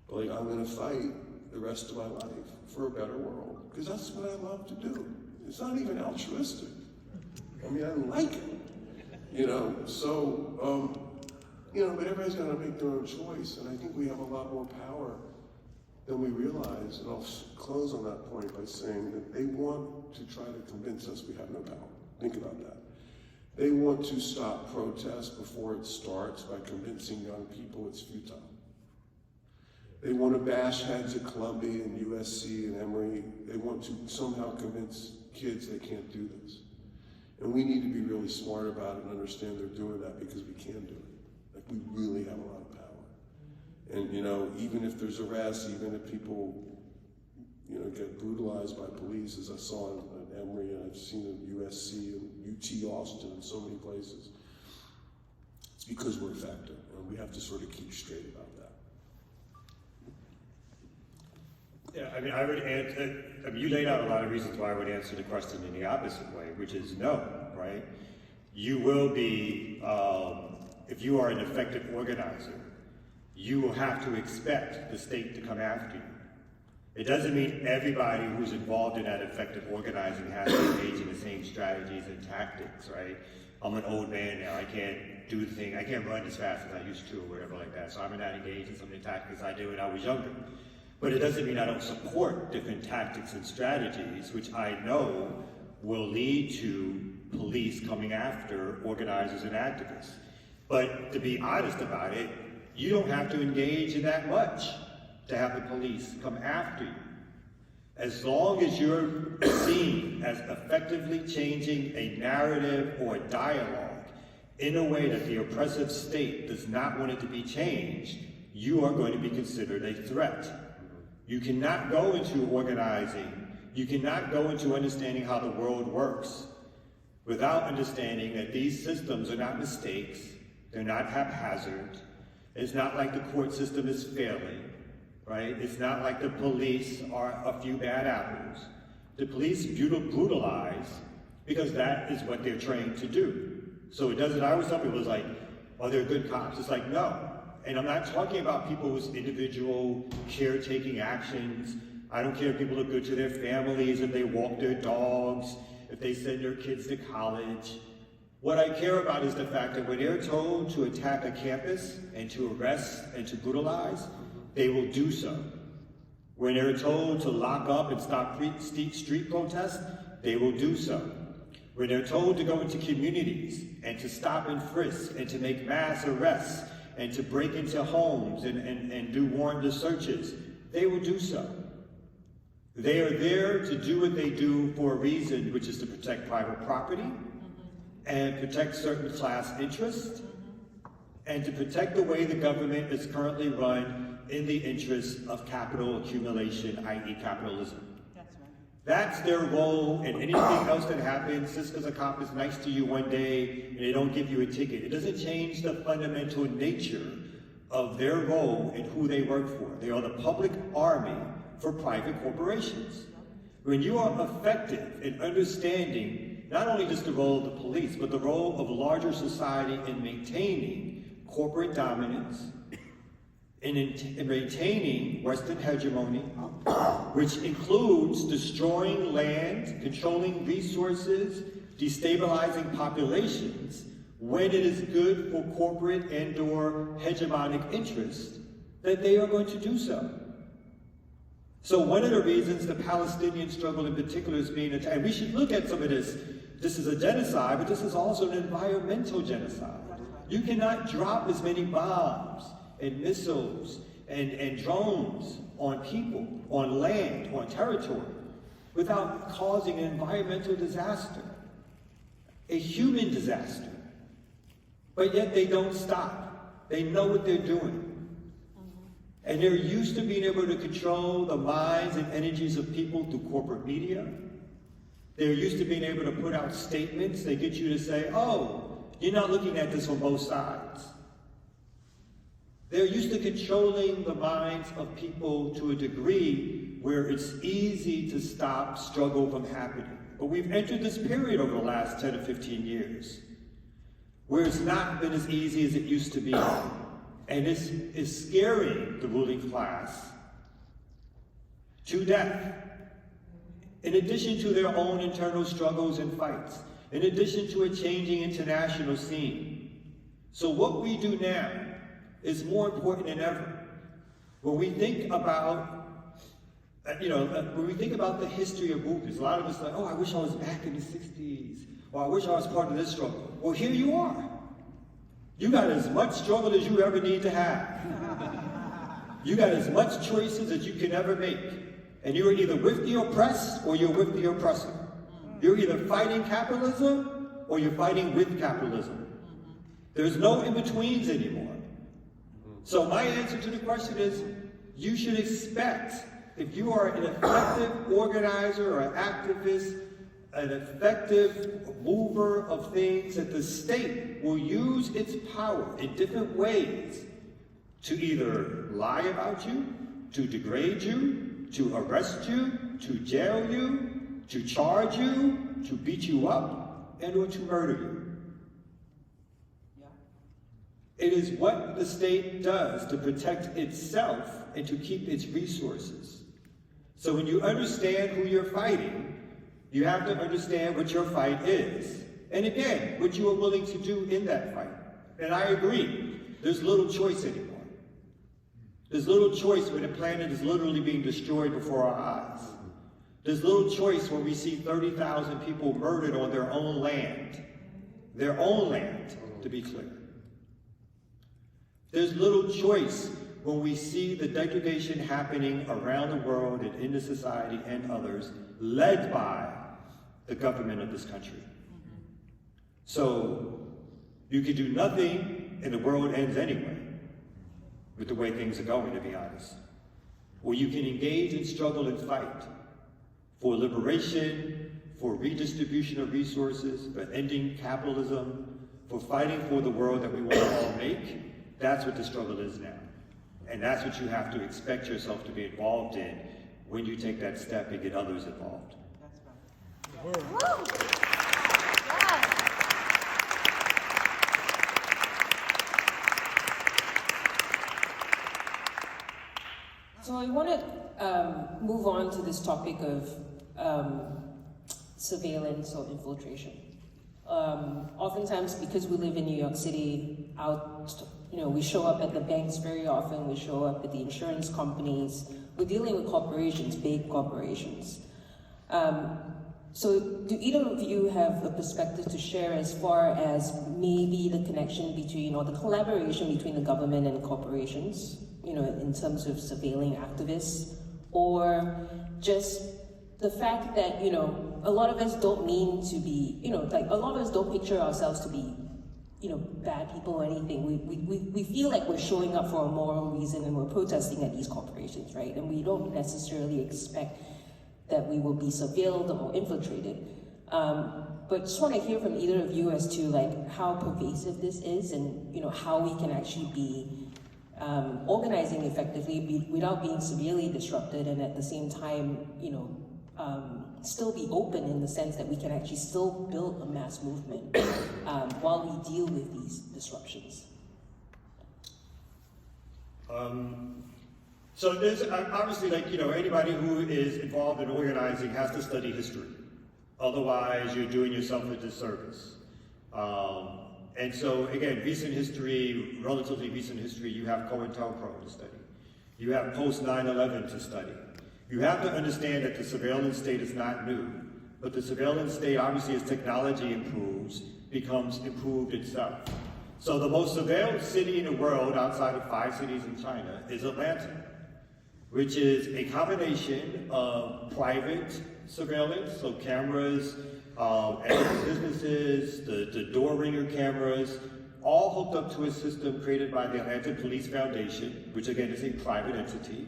But like, I'm gonna fight the rest of my life for a better world, because that's what I love to do. It's not even altruistic. I mean, I like it. But everybody's got to make their own choice, and I think we have a lot more power than we realize. And I'll close on that point by saying that they want to try to convince us we have no power. Think about that. They want to stop protest before it starts by convincing young people it's futile. They want to bash heads at Columbia and USC and Emory. They want to somehow convince kids they can't do this. And we need to be really smart about it and understand they're doing that because we can do it. Like, we really have a lot of power. And, even if there's arrests, even if people, get brutalized by police, as I saw at Emory and I've seen at USC and UT Austin and so many places, it's because we're effective. And we have to sort of keep straight about that. Yeah, I mean, I would answer, you laid out a lot of reasons why I would answer the question in the opposite way, which is no, right? You will be, if you are an effective organizer, you will have to expect the state to come after you. It doesn't mean everybody who's involved in that effective organizing has to engage in the same strategies and tactics, right? I'm an old man now, I can't do the thing, I can't run as fast as I used to or whatever like that, so I'm not engaged in some of the tactics I did when I was younger. But it doesn't mean I don't support different tactics and strategies, which I know will lead to police coming after organizers and activists. But to be honest about it, you don't have to engage in that much to have the police come after you. As long as you're seen as effectively changing a narrative or a dialogue in a way that the oppressive state does not want it to be changed, you are going to be considered a threat. You cannot go into organizing, you cannot go into understanding how the world works without understanding that these systems are not mistakes, they're not haphazard, it's not like the court system is failing, right? It's not like the police are a few bad apples. The police brutalize because that is what they're trained to do. So it doesn't, I always tell people, it's like, are there good cops? It's like, no. And I'm not talking about people's individual caretaking actions. I don't care if people are good to their families, if they walk their dogs, if they send their kids to college. What I care about is the fact that when they're told to attack a campus and to arrest and to brutalize, they will do so. When they're told to lock up and stop street protests, they will do so. When they're told to go into communities and to stop and frisk and to make mass arrests and to break into homes and do warrantless searches, they will do so. They are there to do what they do for a reason, which is to protect private property and protect certain class interests and to protect the way the government is currently run in the interest of capital accumulation, i.e. capitalism. That's right. That's their role, and anything else that happens, just because a cop is nice to you one day and they don't give you a ticket, it doesn't change the fundamental nature of their role and who they work for. They are the public army for private corporations. When you are effective in understanding not only just the role of the police, but the role of larger society in maintaining corporate dominance, in maintaining Western hegemony, which includes destroying land, controlling resources, destabilizing populations, when it is good for corporate and/or hegemonic interests, that they are going to do so. So one of the reasons the Palestinian struggle in particular is being attacked, and we should look at some of this. This is a genocide, but this is also an environmental genocide. You cannot drop as many bombs and missiles and drones on people, on land, on territory, without causing an environmental disaster, a human disaster. But yet they don't stop. They know what they're doing. And they're used to being able to control the minds and energies of people through corporate media. They're used to being able to put out statements that get you to say, oh, you're not looking at this from both sides. They're used to controlling the minds of people to a degree where it's easy to stop struggle from happening. But we've entered this period over the last 10 or 15 years where it's not been as easy as it used to be. And this is scaring the ruling class to death. In addition to their own internal struggles and fights, in addition to a changing international scene. So what we do now is more important than ever. When we think about, when we think about the history of movements, a lot of us are like, oh, I wish I was back in the 60s, or I wish I was part of this struggle. Well, here you are. You got as much struggle as you ever need to have. You got as much choices as you can ever make. And you're either with the oppressed or you're with the oppressor. You're either fighting capitalism or you're fighting with capitalism. There's no in-betweens anymore. So my answer to the question is, you should expect, if you are an effective organizer or an activist, an effective mover of things, that the state will use its power in different ways to either lie about you, to degrade you, to arrest you, to jail you, to charge you, to beat you up, and or to murder you. It is what the state does to protect itself and to keep its resources. So when you understand who you're fighting, you have to understand what your fight is. And again, what you are willing to do in that fight. And I agree, there's little choice anymore. There's little choice when the planet is literally being destroyed before our eyes. There's little choice when we see 30,000 people murdered on their own land. Their own land, to be clear. There's little choice when we see the degradation happening around the world and in the society and others, led by the government of this country. So you can do nothing and the world ends anyway, with the way things are going, to be honest. Or you can engage in struggle and fight for liberation, for redistribution of resources, for ending capitalism, for fighting for the world that we want to all make. That's what the struggle is now. And that's what you have to expect yourself to be involved in when you take that step and get others involved. That's right. Woo! Yes. So I want to move on to this topic of surveillance or infiltration. Oftentimes, because we live in New York City, we show up at the banks very often, we show up at the insurance companies, we're dealing with corporations, big corporations. So do either of you have a perspective to share as far as maybe the connection between, or the collaboration between the government and corporations, in terms of surveilling activists, or just the fact that, a lot of us don't mean to be, a lot of us don't picture ourselves to be, bad people or anything. We feel like we're showing up for a moral reason and we're protesting at these corporations, right? And we don't necessarily expect that we will be surveilled or infiltrated. But just want to hear from either of you as to how pervasive this is and how we can actually be organizing effectively without being severely disrupted, and at the same time, still be open in the sense that we can actually still build a mass movement while we deal with these disruptions. So there's obviously, like, you know, anybody who is involved in organizing has to study history. Otherwise, you're doing yourself a disservice. And so, again, recent history, relatively recent history, you have COINTELPRO to study. You have post 9/11 to study. You have to understand that the surveillance state is not new, but the surveillance state, obviously, as technology improves, becomes improved itself. So the most surveilled city in the world, outside of 5 cities in China, is Atlanta, which is a combination of private surveillance, so cameras, at businesses, the door ringer cameras, all hooked up to a system created by the Atlanta Police Foundation, which again is a private entity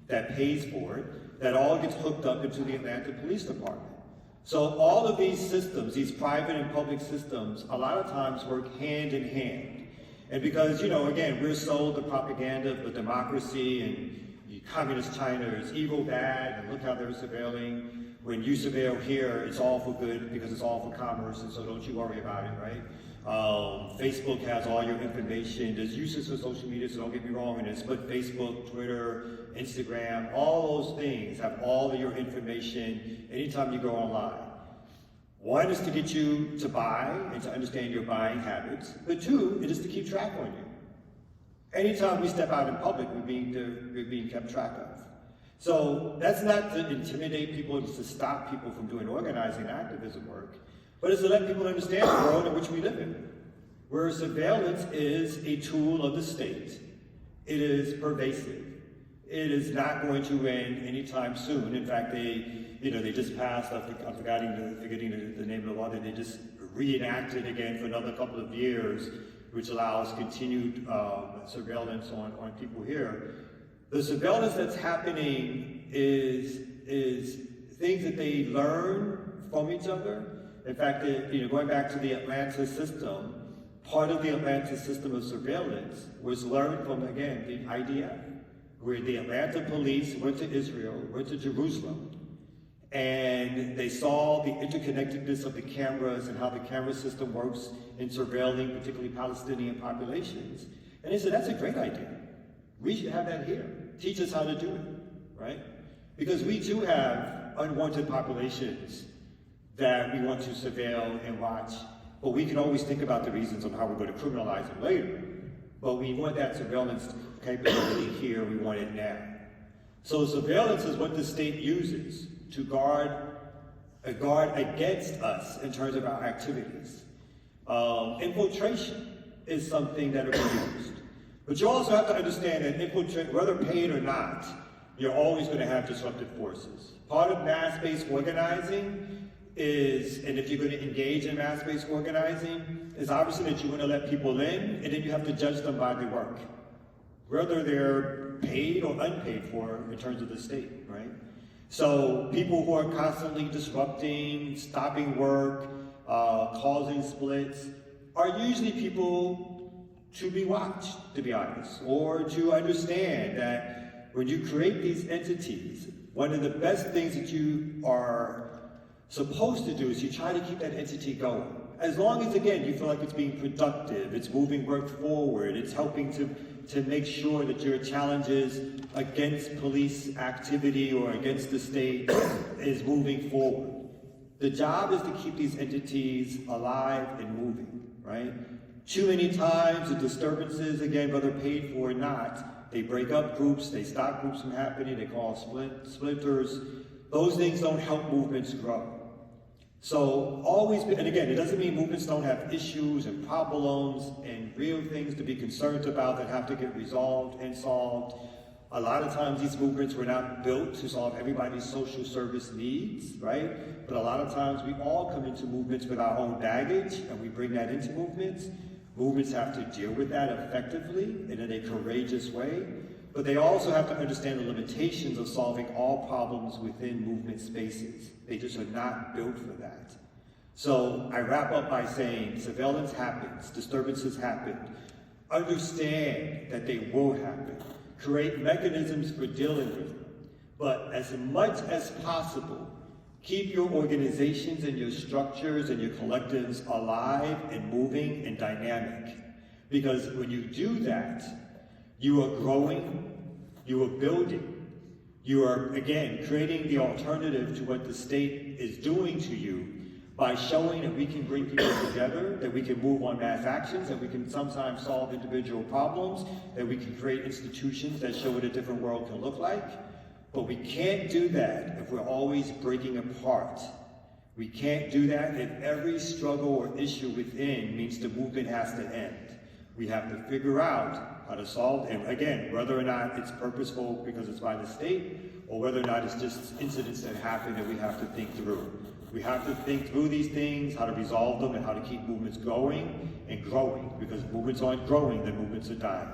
that pays for it, that all gets hooked up into the Atlanta Police Department. So all of these systems, these private and public systems, a lot of times work hand in hand. And because, you know, again, we're sold the propaganda of the democracy and communist China is evil, bad, and look how they're surveilling. When you surveil here, it's all for good because it's all for commerce, and so don't you worry about it, right? Facebook has all your information. There's uses for social media, so don't get me wrong in this, but Facebook, Twitter, Instagram, all those things have all of your information anytime you go online. One is to get you to buy and to understand your buying habits, but 2, it is to keep track on you. Anytime we step out in public, we're being kept track of. So that's not to intimidate people, it's to stop people from doing organizing and activism work, but it's to let people understand the world in which we live in, where surveillance is a tool of the state. It is pervasive. It is not going to end anytime soon. In fact, they just passed, I'm forgetting the name of the law, that they just reenacted again for another couple of years, which allows continued surveillance on people here. The surveillance that's happening is things that they learn from each other. In fact, going back to the Atlanta system, part of the Atlanta system of surveillance was learned from, again, the IDF, where the Atlanta police went to Israel, went to Jerusalem, and they saw the interconnectedness of the cameras and how the camera system works in surveilling particularly Palestinian populations. And they said, that's a great idea. We should have that here. Teach us how to do it, right? Because we do have unwanted populations that we want to surveil and watch, but we can always think about the reasons of how we're going to criminalize them later. But we want that surveillance capability here, we want it now. So surveillance is what the state uses to guard against us in terms of our activities. Infiltration is something that will be used. But you also have to understand that infiltrate, whether paid or not, you're always going to have disruptive forces. Part of mass-based organizing is, and if you're going to engage in mass-based organizing, is obviously that you want to let people in, and then you have to judge them by their work, whether they're paid or unpaid for in terms of the state, right? So people who are constantly disrupting, stopping work, causing splits, are usually people to be watched, to be honest, or to understand that when you create these entities, one of the best things that you are supposed to do is you try to keep that entity going. As long as, again, you feel like it's being productive, it's moving work forward, it's helping to make sure that your challenges against police activity or against the state is moving forward. The job is to keep these entities alive and moving, right? Too many times, the disturbances, again, whether paid for or not, they break up groups, they stop groups from happening, they cause splinters. Those things don't help movements grow. So always, and again, it doesn't mean movements don't have issues and problems and real things to be concerned about that have to get resolved and solved. A lot of times these movements were not built to solve everybody's social service needs, right? But a lot of times we all come into movements with our own baggage and we bring that into movements. Movements have to deal with that effectively and in a courageous way, but they also have to understand the limitations of solving all problems within movement spaces. They just are not built for that. So I wrap up by saying surveillance happens, disturbances happen. Understand that they will happen. Create mechanisms for dealing with them. But as much as possible, keep your organizations and your structures and your collectives alive and moving and dynamic. Because when you do that, You are growing, you are building, you are, again, creating the alternative to what the state is doing to you by showing that we can bring people together, that we can move on mass actions, that we can sometimes solve individual problems, that we can create institutions that show what a different world can look like. But we can't do that if we're always breaking apart. We can't do that if every struggle or issue within means the movement has to end. We have to figure out how to solve, and again, whether or not it's purposeful because it's by the state, or whether or not it's just incidents that happen that we have to think through. We have to think through these things, how to resolve them, and how to keep movements going and growing, because if movements aren't growing, then movements are dying.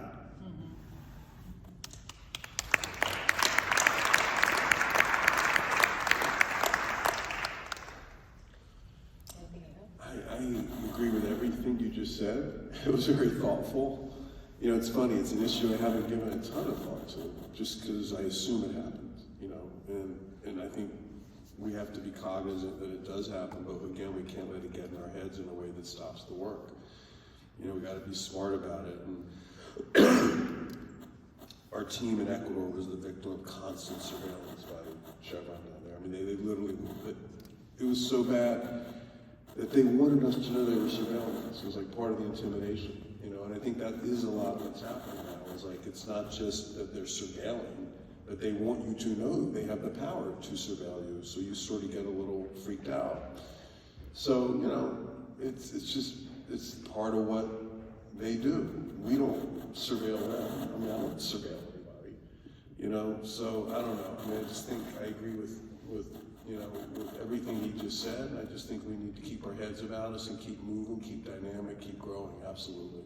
I agree with everything you just said. It was very thoughtful. You know, it's funny, it's an issue I haven't given a ton of thought to, just because I assume it happens, you know, and I think we have to be cognizant that it does happen, but again, we can't let it get in our heads in a way that stops the work. You know, we got to be smart about it. And our team in Ecuador was the victim of constant surveillance by Chevron down there. I mean, they literally, it was so bad that they wanted us to know they were surveilling us. It was like part of the intimidation, you know, and I think that is a lot of what's happening now. It's like, it's not just that they're surveilling, but they want you to know they have the power to surveil you, so you sort of get a little freaked out. So, you know, it's part of what they do. We don't surveil them. I mean, I don't surveil anybody, you know, so I don't know. I mean, I just think I agree with you know, with everything he just said. I just think we need to keep our heads about us and keep moving, keep dynamic, keep growing, absolutely.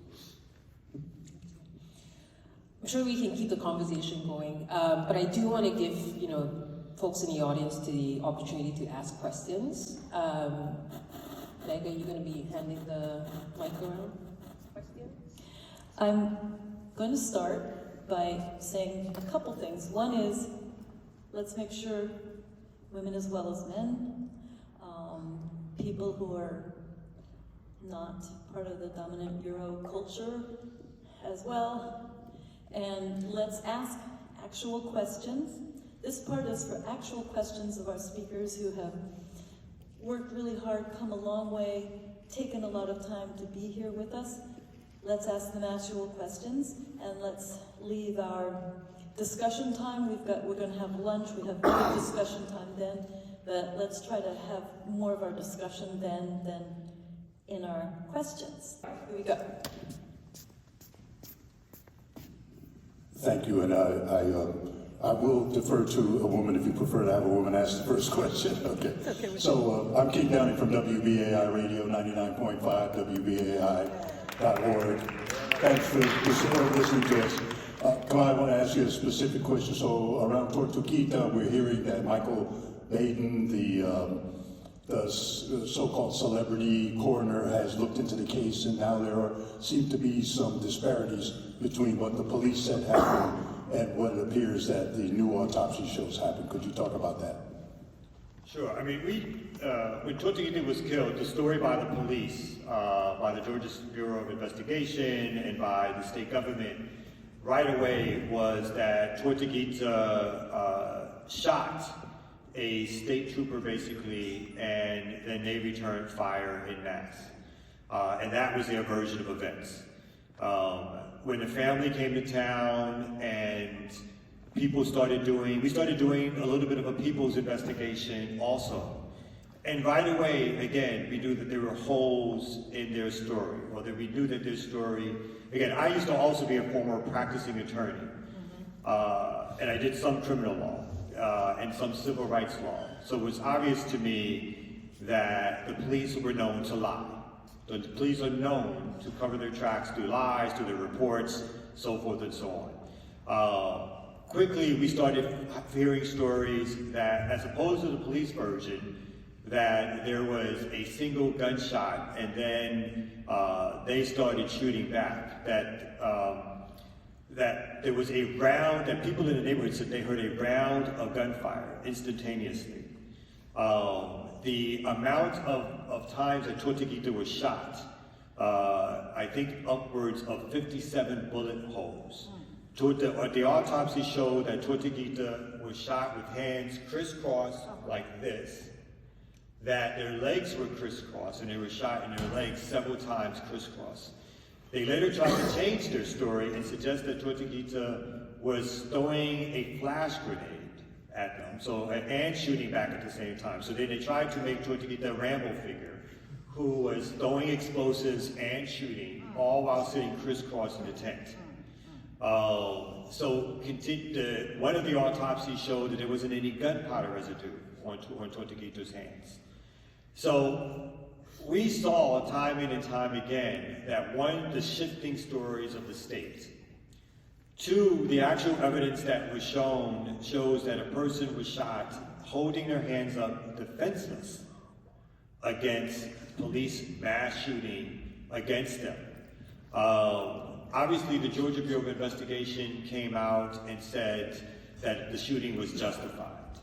I'm sure we can keep the conversation going, but I do want to give, you know, folks in the audience the opportunity to ask questions. Lega, you're going to be handing the mic around? I'm going to start by saying a couple things. One is, let's make sure women as well as men, people who are not part of the dominant Euro culture as well, and let's ask actual questions. This part is for actual questions of our speakers who have worked really hard, come a long way, taken a lot of time to be here with us. Let's ask them actual questions, and let's leave our discussion time. We're going to have lunch. We have good discussion time then, but let's try to have more of our discussion then than in our questions. Here we go. Thank you, and I will defer to a woman if you prefer to have a woman ask the first question. Okay. So I'm Keith Downey from WBAI Radio 99.5, WBAI.org. Thanks for listening to us. Kamau, I want to ask you a specific question. So around Tortuguita, we're hearing that Michael Baden, the so-called celebrity coroner, has looked into the case, and now there seem to be some disparities between what the police said happened and what it appears that the new autopsy shows happened. Could you talk about that? Sure. I mean, when Tortuguita was killed, the story by the police, by the Georgia Bureau of Investigation, and by the state government right away was that Tortuguita shot a state trooper, basically, and then they returned fire en masse. And that was their version of events. When the family came to town and we started doing a little bit of a people's investigation also. And right away, again, we knew that there were holes in their story, or that we knew that their story, again, I used to also be a former practicing attorney, and I did some criminal law and some civil rights law. So it was obvious to me that the police were known to lie. The police are known to cover their tracks through lies, through their reports, so forth and so on. Quickly, we started hearing stories that, as opposed to the police version, that there was a single gunshot and then they started shooting back, that there was a round, that people in the neighborhood said they heard a round of gunfire instantaneously. The amount of times that Tortuguita was shot, I think upwards of 57 bullet holes. The autopsy showed that Tortuguita was shot with hands crisscrossed like this, that their legs were crisscrossed, and they were shot in their legs several times crisscrossed. They later tried to change their story and suggest that Tortuguita was throwing a flash grenade at them, and shooting back at the same time. So then they tried to make Tortuguita a Rambo figure who was throwing explosives and shooting, all while sitting crisscrossed in the tent. One of the autopsies showed that there wasn't any gunpowder residue on Tortuguita's hands. So we saw time in and time again that one, the shifting stories of the state. Two, the actual evidence that was shown shows that a person was shot holding their hands up defenseless against police mass shooting against them. Obviously, the Georgia Bureau of Investigation came out and said that the shooting was justified.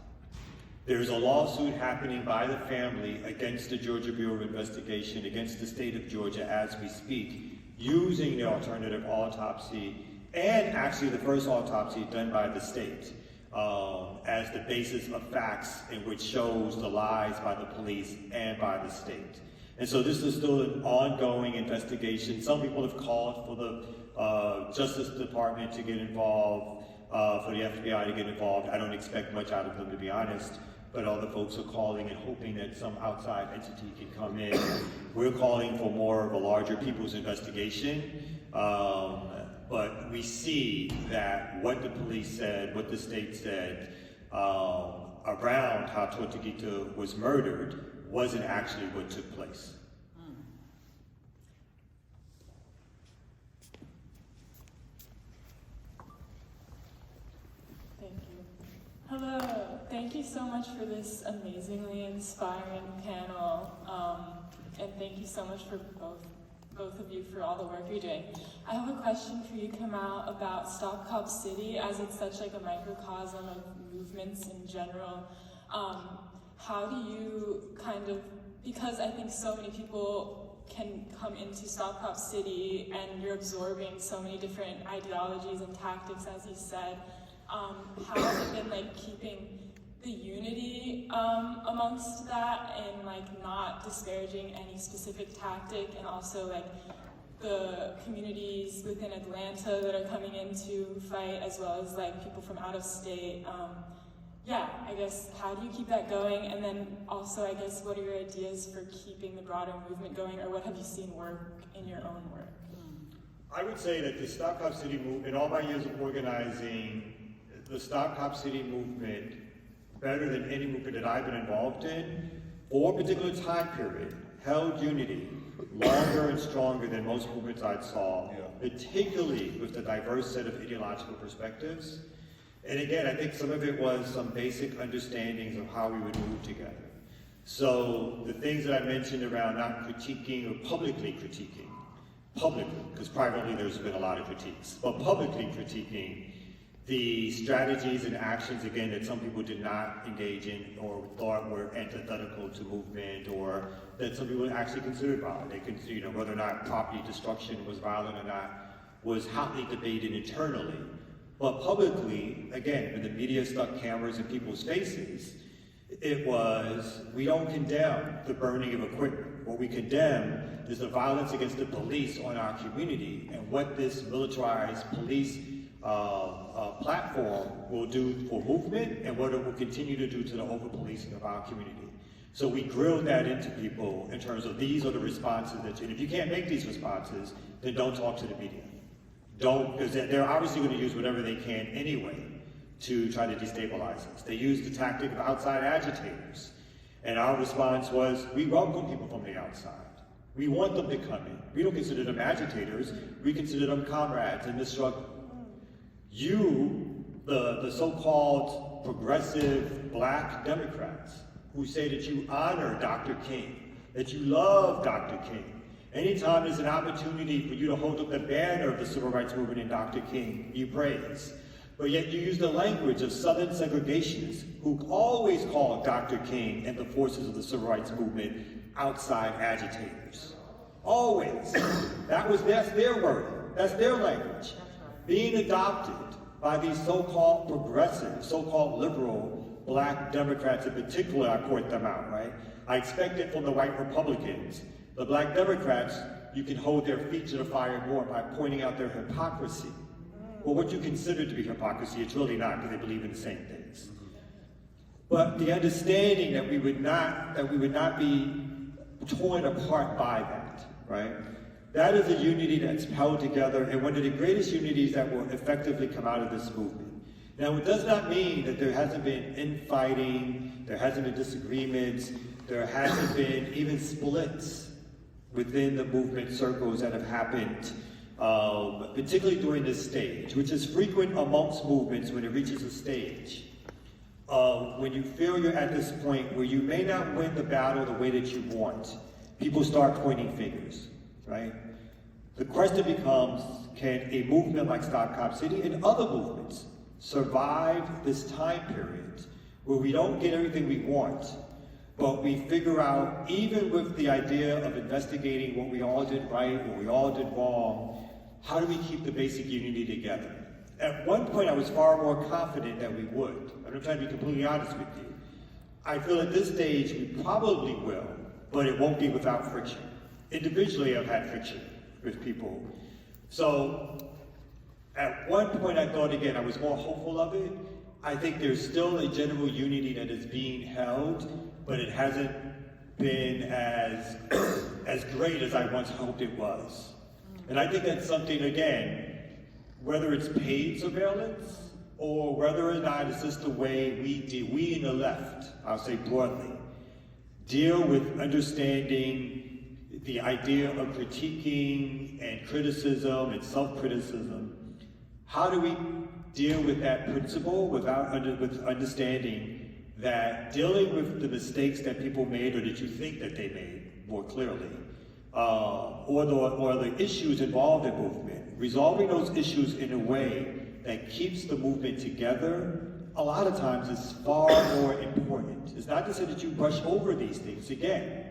There's a lawsuit happening by the family against the Georgia Bureau of Investigation, against the state of Georgia as we speak, using the alternative autopsy and actually the first autopsy done by the state as the basis of facts in which shows the lies by the police and by the state. And so this is still an ongoing investigation. Some people have called for the Justice Department to get involved, for the FBI to get involved. I don't expect much out of them, to be honest, but other folks are calling and hoping that some outside entity can come in. We're calling for more of a larger people's investigation, but we see that what the police said, what the state said, around how Tortuguita was murdered wasn't actually what took place. Thank you. Hello, thank you so much for this amazingly inspiring panel, and thank you so much for both of you for all the work you're doing. I have a question for you, Kamau, about Stop Cop City, as it's such like a microcosm of movements in general. How do you because I think so many people can come into Stop Cop City and you're absorbing so many different ideologies and tactics, as you said. How has it been like keeping the unity amongst that and like not disparaging any specific tactic, and also like the communities within Atlanta that are coming in to fight, as well as like people from out of state? I guess, how do you keep that going? And then also, I guess, what are your ideas for keeping the broader movement going, or what have you seen work in your own work? I would say that the Stop Cop City movement, in all my years of organizing, the Stop Cop City movement, better than any movement that I've been involved in, for a particular time period, held unity longer and stronger than most movements I saw, particularly with the diverse set of ideological perspectives. And again, I think some of it was some basic understandings of how we would move together. So the things that I mentioned around not critiquing or publicly critiquing, because privately there's been a lot of critiques, but publicly critiquing the strategies and actions, again, that some people did not engage in or thought were antithetical to movement, or that some people actually considered violent. They considered, whether or not property destruction was violent or not was hotly debated internally. But publicly, again, when the media stuck cameras in people's faces, it was, we don't condemn the burning of equipment. What we condemn is the violence against the police on our community, and what this militarized police platform will do for movement, and what it will continue to do to the over-policing of our community. So we grilled that into people in terms of, these are the responses that you, and if you can't make these responses, then don't talk to the media. Don't, because they're obviously going to use whatever they can anyway to try to destabilize us. They use the tactic of outside agitators. And our response was, we welcome people from the outside. We want them to come in. We don't consider them agitators. We consider them comrades in the struggle. You, the so-called progressive Black Democrats, who say that you honor Dr. King, that you love Dr. King, anytime there's an opportunity for you to hold up the banner of the civil rights movement in Dr. King, you praise. But yet you use the language of Southern segregationists who always call Dr. King and the forces of the civil rights movement outside agitators. Always. That's their word. That's their language. being adopted by these so-called progressive, so-called liberal Black Democrats in particular. I point them out, right? I expect it from the white Republicans. The Black Democrats, you can hold their feet to the fire more by pointing out their hypocrisy. Well, what you consider to be hypocrisy, it's really not, because they believe in the same things. But the understanding that we would not be torn apart by that, right? That is a unity that's held together, and one of the greatest unities that will effectively come out of this movement. Now, it does not mean that there hasn't been infighting, there hasn't been disagreements, there hasn't been even splits within the movement circles that have happened, particularly during this stage, which is frequent amongst movements when it reaches a stage. When you feel you're at this point where you may not win the battle the way that you want, people start pointing fingers, right? The question becomes, can a movement like Stop Cop City and other movements survive this time period where we don't get everything we want, but we figure out, even with the idea of investigating what we all did right, what we all did wrong, how do we keep the basic unity together? At one point, I was far more confident that we would. I'm trying to be completely honest with you. I feel at this stage we probably will, but it won't be without friction. Individually, I've had friction with people. So, at one point I thought, again, I was more hopeful of it. I think there's still a general unity that is being held, but it hasn't been as great as I once hoped it was. And I think that's something, again, whether it's paid surveillance or whether or not it's just the way we in the left, I'll say broadly, deal with understanding the idea of critiquing and criticism and self-criticism. How do we deal with that principle with understanding that dealing with the mistakes that people made or that you think that they made more clearly, or the issues involved in movement, resolving those issues in a way that keeps the movement together, a lot of times is far more important. It's not to say that you brush over these things again,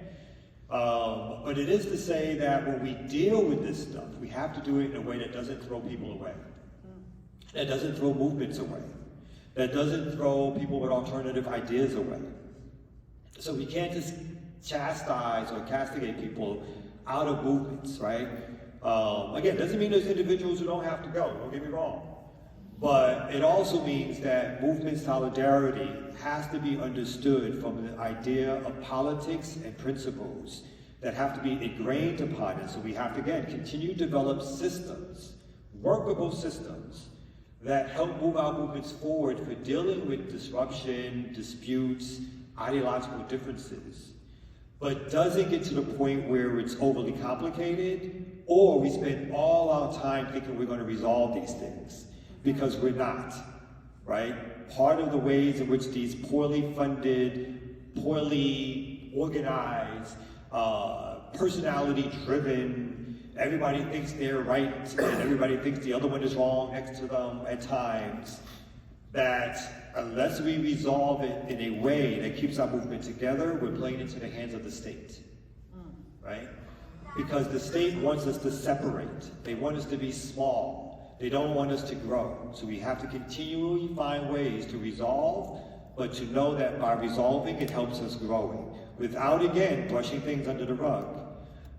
but it is to say that when we deal with this stuff, we have to do it in a way that doesn't throw people away, that doesn't throw movements away, that doesn't throw people with alternative ideas away. So we can't just chastise or castigate people out of movements, right? Again, doesn't mean there's individuals who don't have to go, don't get me wrong. But it also means that movement solidarity has to be understood from the idea of politics and principles that have to be ingrained upon it. So we have to, again, continue to develop systems, workable systems, that help move our movements forward for dealing with disruption, disputes, ideological differences, but doesn't get to the point where it's overly complicated, or we spend all our time thinking we're going to resolve these things, because we're not, right? Part of the ways in which these poorly funded, poorly organized, personality-driven, everybody thinks they're right and everybody thinks the other one is wrong next to them at times, that unless we resolve it in a way that keeps our movement together, we're playing into the hands of the state, right? Because the state wants us to separate. They want us to be small. They don't want us to grow. So we have to continually find ways to resolve, but to know that by resolving, it helps us growing. Without, again, brushing things under the rug,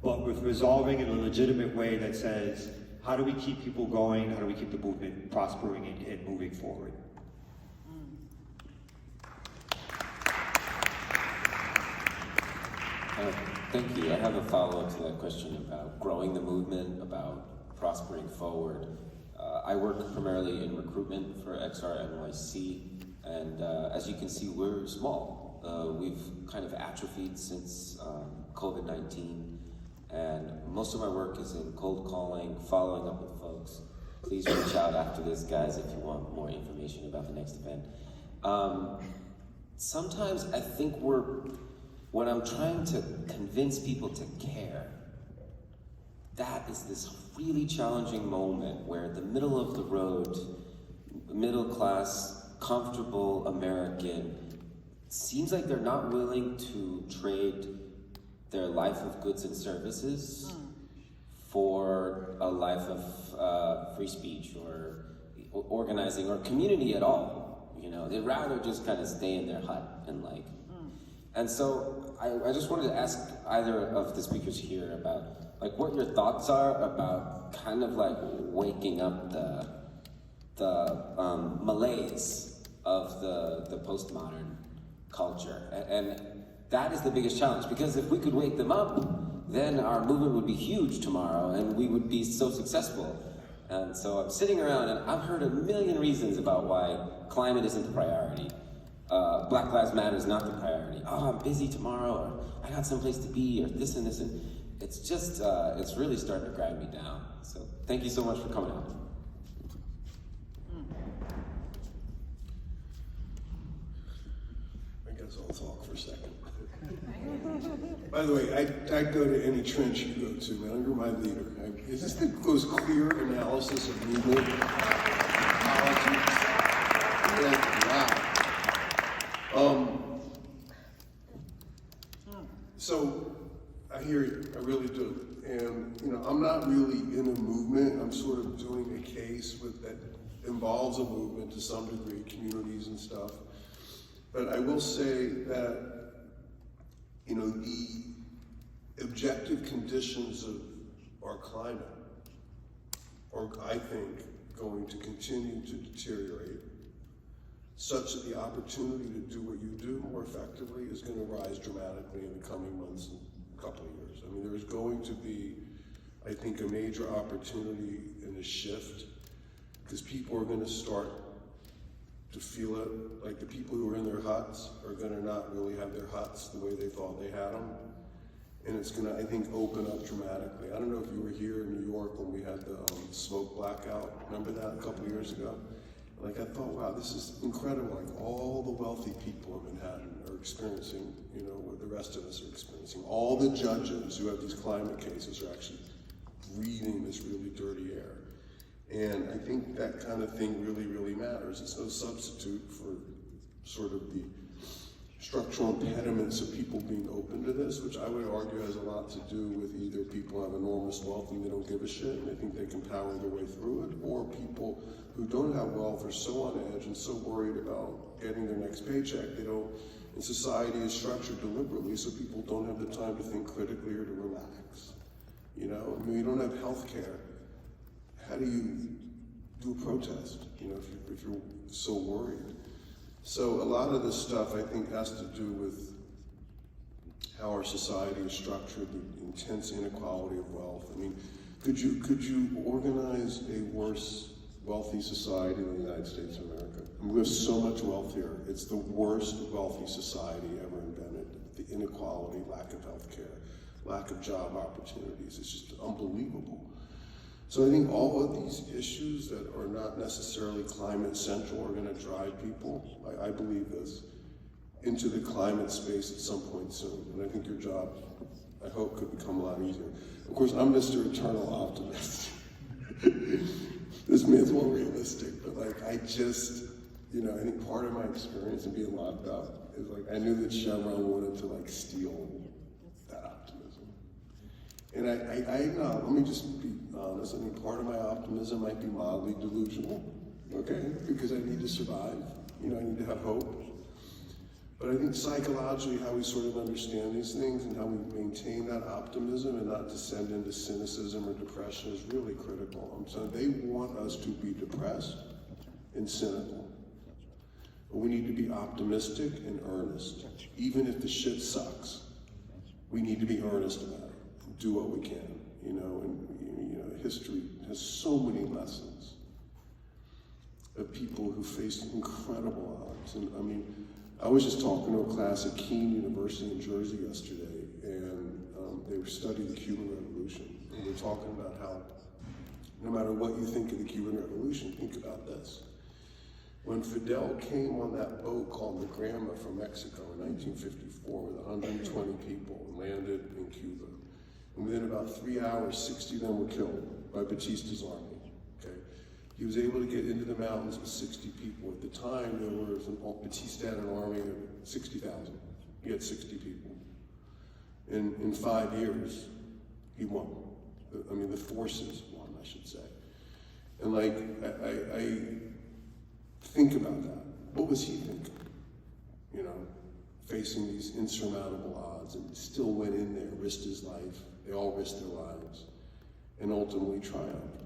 but with resolving in a legitimate way that says, how do we keep people going? How do we keep the movement prospering and moving forward? Thank you. I have a follow-up to that question about growing the movement, about prospering forward. I work primarily in recruitment for NYC, and as you can see, we're small. We've kind of atrophied since COVID-19, and most of my work is in cold calling, following up with folks. Please reach out after this, guys, if you want more information about the next event. Sometimes I think when I'm trying to convince people to care, that is this really challenging moment where the middle of the road, middle class, comfortable American seems like they're not willing to trade their life of goods and services for a life of free speech or organizing or community at all. You know, they'd rather just kind of stay in their hut and like. And so I just wanted to ask either of the speakers here about like what your thoughts are about kind of like waking up the malaise of the postmodern culture. And that is the biggest challenge, because if we could wake them up, then our movement would be huge tomorrow and we would be so successful. And so I'm sitting around and I've heard a million reasons about why climate isn't the priority. Black Lives Matter is not the priority. Oh, I'm busy tomorrow, or I got someplace to be, or this and this, and it's just, it's really starting to grind me down. So thank you so much for coming out. I guess I'll talk for a second. By the way, I'd go to any trench you go to, man. You're my leader. Is this the most clear analysis of movement? Politics? Wow. So I hear you, I really do. And you know, I'm not really in a movement. I'm sort of doing a case that involves a movement to some degree, communities and stuff. But I will say that, you know, the objective conditions of our climate are, I think, going to continue to deteriorate, such that the opportunity to do what you do more effectively is going to rise dramatically in the coming months and couple of years. I mean, there's going to be, I think, a major opportunity in a shift, because people are going to start to feel it. Like the people who are in their huts are going to not really have their huts the way they thought they had them. And it's going to, I think, open up dramatically. I don't know if you were here in New York when we had the smoke blackout. Remember that a couple of years ago? Like, I thought, wow, this is incredible. Like, all the wealthy people in Manhattan are experiencing, you know, what the rest of us are experiencing. All the judges who have these climate cases are actually breathing this really dirty air. And I think that kind of thing really, really matters. It's no substitute for sort of the structural impediments of people being open to this, which I would argue has a lot to do with either people have enormous wealth and they don't give a shit and they think they can power their way through it, or people who don't have wealth are so on edge and so worried about getting their next paycheck, they don't, and society is structured deliberately so people don't have the time to think critically or to relax. You know, I mean, you don't have health care. How do you do a protest, you know, if you're so worried? So a lot of this stuff, I think, has to do with how our society is structured, the intense inequality of wealth. I mean, could you organize a worse wealthy society than the United States of America? I mean, we're so much wealthier. It's the worst wealthy society ever invented. The inequality, lack of health care, lack of job opportunities. It's just unbelievable. So I think all of these issues that are not necessarily climate central are going to drive people, I believe this, into the climate space at some point soon. And I think your job, I hope, could become a lot easier. Of course, I'm Mr. Eternal Optimist. This man's more realistic, but like, I just, you know, I think part of my experience in being locked up is like, I knew that Chevron wanted to like steal that optimism. And let me just be honest, I mean, part of my optimism might be mildly delusional, okay? Because I need to survive, you know, I need to have hope. But I think psychologically how we sort of understand these things and how we maintain that optimism and not descend into cynicism or depression is really critical. I'm saying they want us to be depressed and cynical. But we need to be optimistic and earnest. Even if the shit sucks, we need to be earnest about it and do what we can, you know, and you know, history has so many lessons of people who faced incredible odds. And I mean, I was just talking to a class at Keene University in Jersey yesterday, and they were studying the Cuban Revolution. And we're talking about how no matter what you think of the Cuban Revolution, think about this. When Fidel came on that boat called the Granma from Mexico in 1954 with 120 people and landed in Cuba, and within about 3 hours, 60 of them were killed by Batista's army. He was able to get into the mountains with 60 people. At the time, there was Batista had an army of 60,000. He had 60 people. In 5 years, he won. I mean, the forces won, I should say. And like, I think about that. What was he thinking? You know, facing these insurmountable odds, and still went in there, risked his life. They all risked their lives, and ultimately triumphed.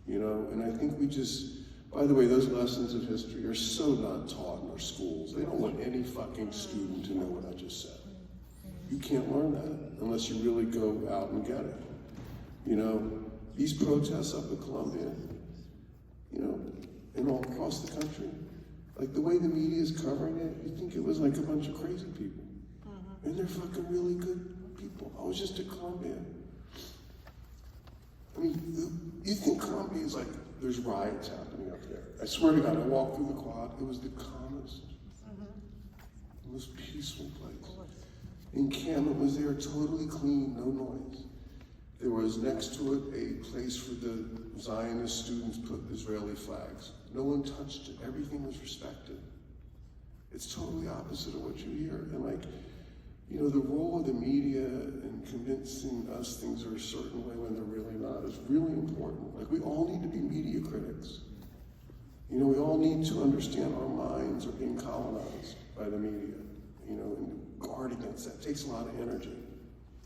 You know, and I think we just, by the way, those lessons of history are so not taught in our schools. They don't want any fucking student to know what I just said. You can't learn that unless you really go out and get it. You know, these protests up in Colombia, you know, and all across the country, like the way the media is covering it, you think it was like a bunch of crazy people. And they're fucking really good people. I was just at Colombia. I mean, you think Colombia is like, there's riots happening up there. I swear to God, I walked through the quad, it was the calmest, most peaceful place. Encampment was there, totally clean, no noise. There was next to it a place for the Zionist students put Israeli flags. No one touched it, everything was respected. It's totally opposite of what you hear. And like, you know, the role of the media in convincing us things are a certain way when they're really not is really important. Like, we all need to be media critics. You know, we all need to understand our minds are being colonized by the media, you know, and guard against that. It takes a lot of energy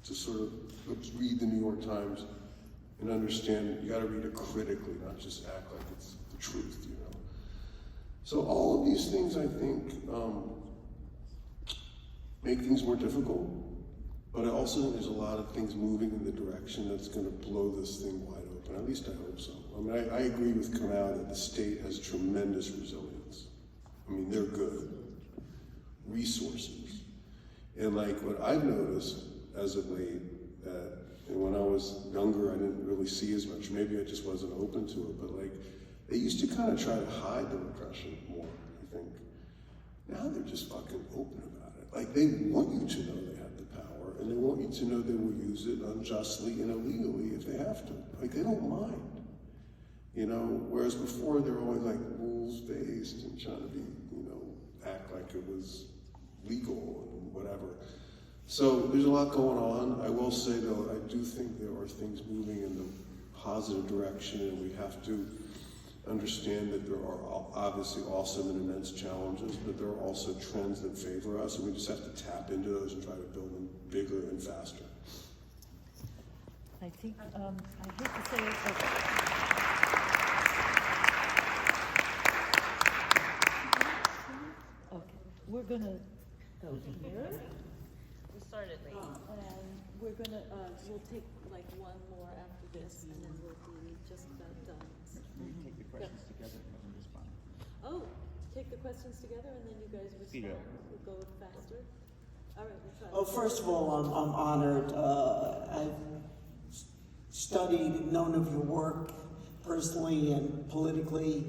to sort of read the New York Times and understand. You gotta read it critically, not just act like it's the truth, you know. So all of these things, I think, make things more difficult, but I also think there's a lot of things moving in the direction that's gonna blow this thing wide open. At least I hope so. I mean, I agree with Kamau that the state has tremendous resilience. I mean, they're good. Resources. And like what I've noticed as of late, and when I was younger, I didn't really see as much. Maybe I just wasn't open to it, but like, they used to kind of try to hide the repression more, I think. Now they're just fucking open about it. Like, they want you to know they have the power, and they want you to know they will use it unjustly and illegally if they have to. Like, they don't mind. You know, whereas before they were always like rules-based and trying to be, you know, act like it was legal and whatever. So there's a lot going on. I will say though, I do think there are things moving in the positive direction, and we have to understand that there are obviously awesome and immense challenges, but there are also trends that favor us, and we just have to tap into those and try to build them bigger and faster. I think, I hate to say it, but... Okay, we're gonna go here. We started late. And we're gonna, we'll take like one more after this, and then we'll be just about done. Take the questions together and respond. Oh, take the questions together and then you guys respond. Yeah. We'll go faster. All right, we'll try. Well, first of all, I'm honored. I've studied, known of your work personally and politically,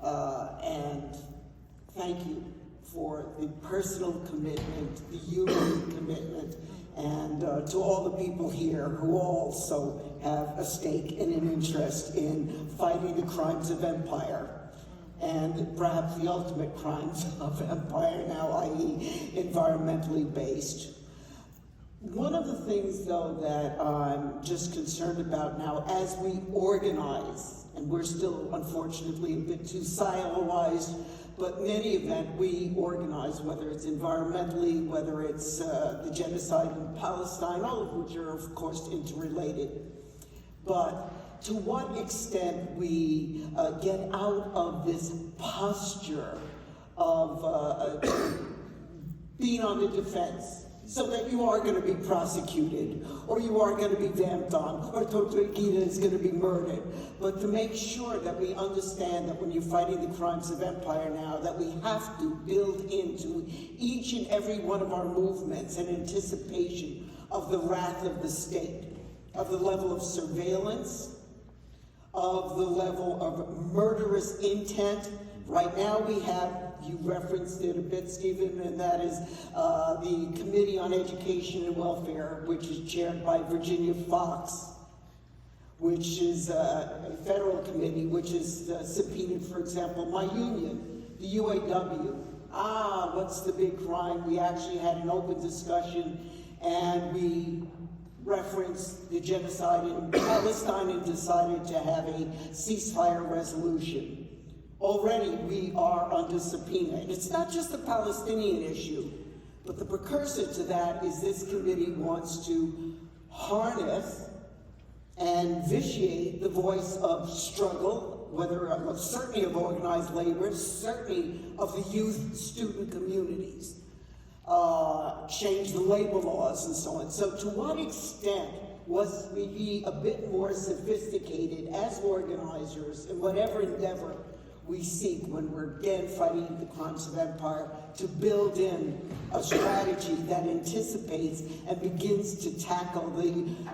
and thank you for the personal commitment, the human commitment, and to all the people here who also have a stake and an interest in fighting the crimes of empire, and perhaps the ultimate crimes of empire now, i.e. environmentally based. One of the things, though, that I'm just concerned about now as we organize, and we're still, unfortunately, a bit too siloized, but in any event, we organize, whether it's environmentally, whether it's the genocide in Palestine, all of which are, of course, interrelated. But to what extent we get out of this posture of being on the defense, so that you are going to be prosecuted, or you are going to be vamped on, or Tortuguita is going to be murdered. But to make sure that we understand that when you're fighting the crimes of empire now, that we have to build into each and every one of our movements an anticipation of the wrath of the state, of the level of surveillance, of the level of murderous intent. Right now we have, you referenced it a bit, Stephen, and that is the Committee on Education and Welfare, which is chaired by Virginia Fox, which is a federal committee, which is subpoenaed, for example, my union, the UAW. What's the big crime? We actually had an open discussion, and we referenced the genocide in Palestine and decided to have a ceasefire resolution. Already we are under subpoena. And it's not just the Palestinian issue, but the precursor to that is this committee wants to harness and vitiate the voice of struggle, certainly of organized labor, certainly of the youth student communities, change the labor laws and so on. So to what extent was we be a bit more sophisticated as organizers in whatever endeavor we seek when we're again fighting the crimes of empire, to build in a strategy that anticipates and begins to tackle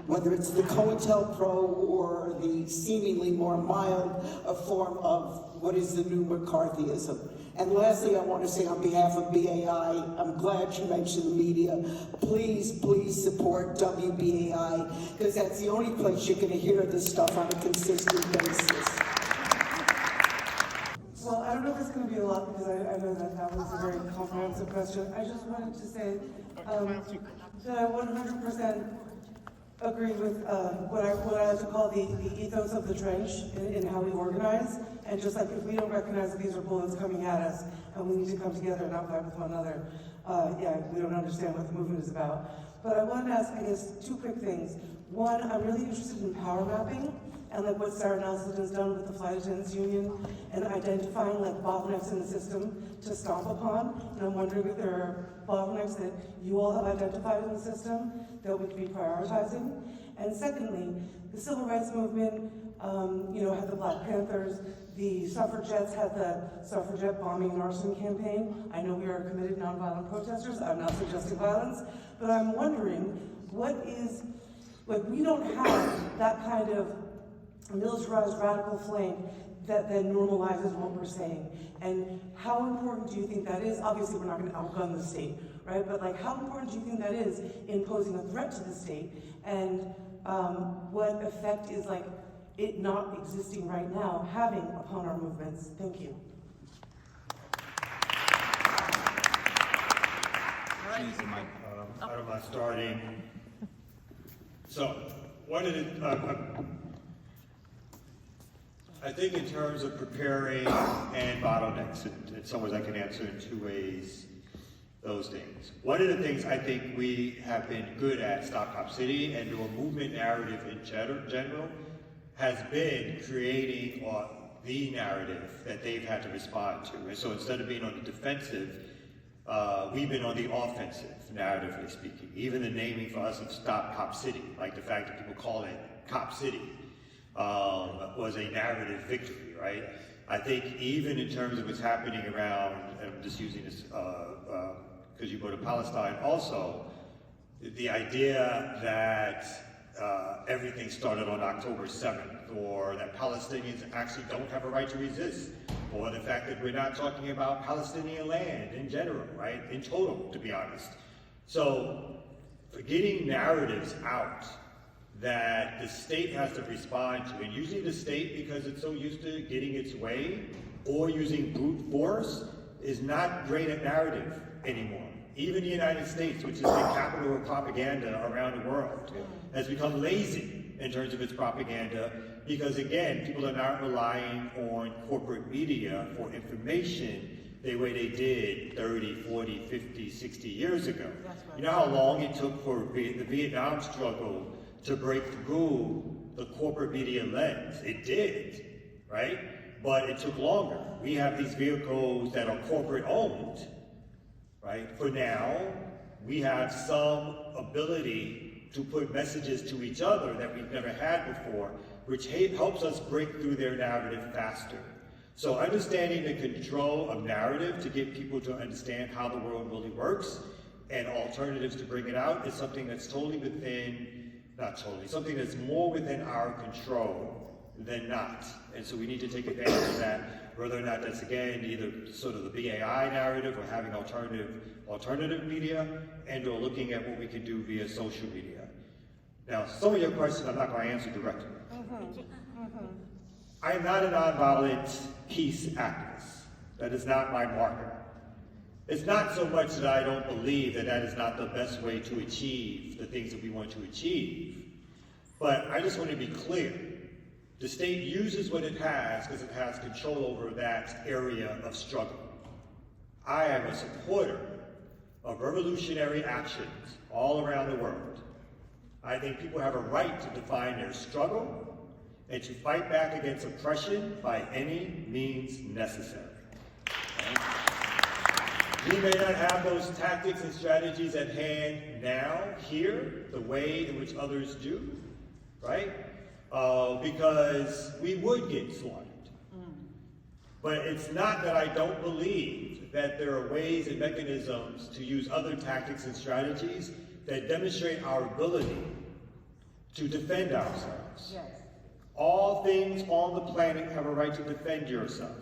whether it's the COINTELPRO or the seemingly more mild form of what is the new McCarthyism. And lastly, I want to say on behalf of BAI, I'm glad you mentioned the media. Please, please support WBAI, because that's the only place you're going to hear this stuff on a consistent basis. Well, I don't know if it's going to be a lot, because I know that was a very comprehensive question. I just wanted to say that I 100% agree with what I like to call the ethos of the trench in how we organize. And just like if we don't recognize that these are bullets coming at us and we need to come together and not fight with one another, we don't understand what the movement is about. But I wanted to ask, I guess, two quick things. One, I'm really interested in power mapping and like what Sarah Nelson has done with the Flight Attendants Union and identifying like bottlenecks in the system to stomp upon. And I'm wondering if there are bottlenecks that you all have identified in the system that we could be prioritizing. And secondly, the civil rights movement, had the Black Panthers, the suffragettes had the suffragette bombing and arson campaign. I know we are committed nonviolent protesters. I'm not suggesting violence, but I'm wondering we don't have that kind of militarized radical flank that then normalizes what we're saying. And how important do you think that is? Obviously, we're not going to outgun the state, right? But like, how important do you think that is in posing a threat to the state? And what effect is like it not existing right now having upon our movements? Thank you. I don't mind starting. So, I think in terms of preparing and bottlenecks, in some ways I can answer in two ways those things. One of the things I think we have been good at Stop Cop City and your movement narrative in general has been creating the narrative that they've had to respond to. And so instead of being on the defensive, we've been on the offensive, narratively speaking. Even the naming for us of Stop Cop City, like the fact that people call it Cop City, was a narrative victory, right? I think even in terms of what's happening around, and I'm just using this because you go to Palestine also, the idea that everything started on October 7th, or that Palestinians actually don't have a right to resist, or the fact that we're not talking about Palestinian land in general, right? In total, to be honest. So, for getting narratives out that the state has to respond to, and usually the state, because it's so used to getting its way or using brute force, is not great at narrative anymore. Even the United States, which is the capital of propaganda around the world, has become lazy in terms of its propaganda because, again, people are not relying on corporate media for information the way they did 30, 40, 50, 60 years ago. You know how long it took for the Vietnam struggle to break through the corporate media lens? It did, right? But it took longer. We have these vehicles that are corporate owned, right? For now, we have some ability to put messages to each other that we've never had before, which helps us break through their narrative faster. So understanding the control of narrative to get people to understand how the world really works and alternatives to bring it out is something that's totally within, not totally, something that's more within our control than not. And so we need to take advantage of that, whether or not that's, again, either sort of the BAI narrative or having alternative media, and or looking at what we can do via social media. Now, some of your questions I'm not going to answer directly. I am not a nonviolent peace activist. That is not my marker. It's not so much that I don't believe that that is not the best way to achieve the things that we want to achieve, but I just want to be clear. The state uses what it has because it has control over that area of struggle. I am a supporter of revolutionary actions all around the world. I think people have a right to define their struggle and to fight back against oppression by any means necessary. We may not have those tactics and strategies at hand now, here, the way in which others do, right? Because we would get slaughtered. But it's not that I don't believe that there are ways and mechanisms to use other tactics and strategies that demonstrate our ability to defend ourselves. Yes. All things on the planet have a right to defend yourself.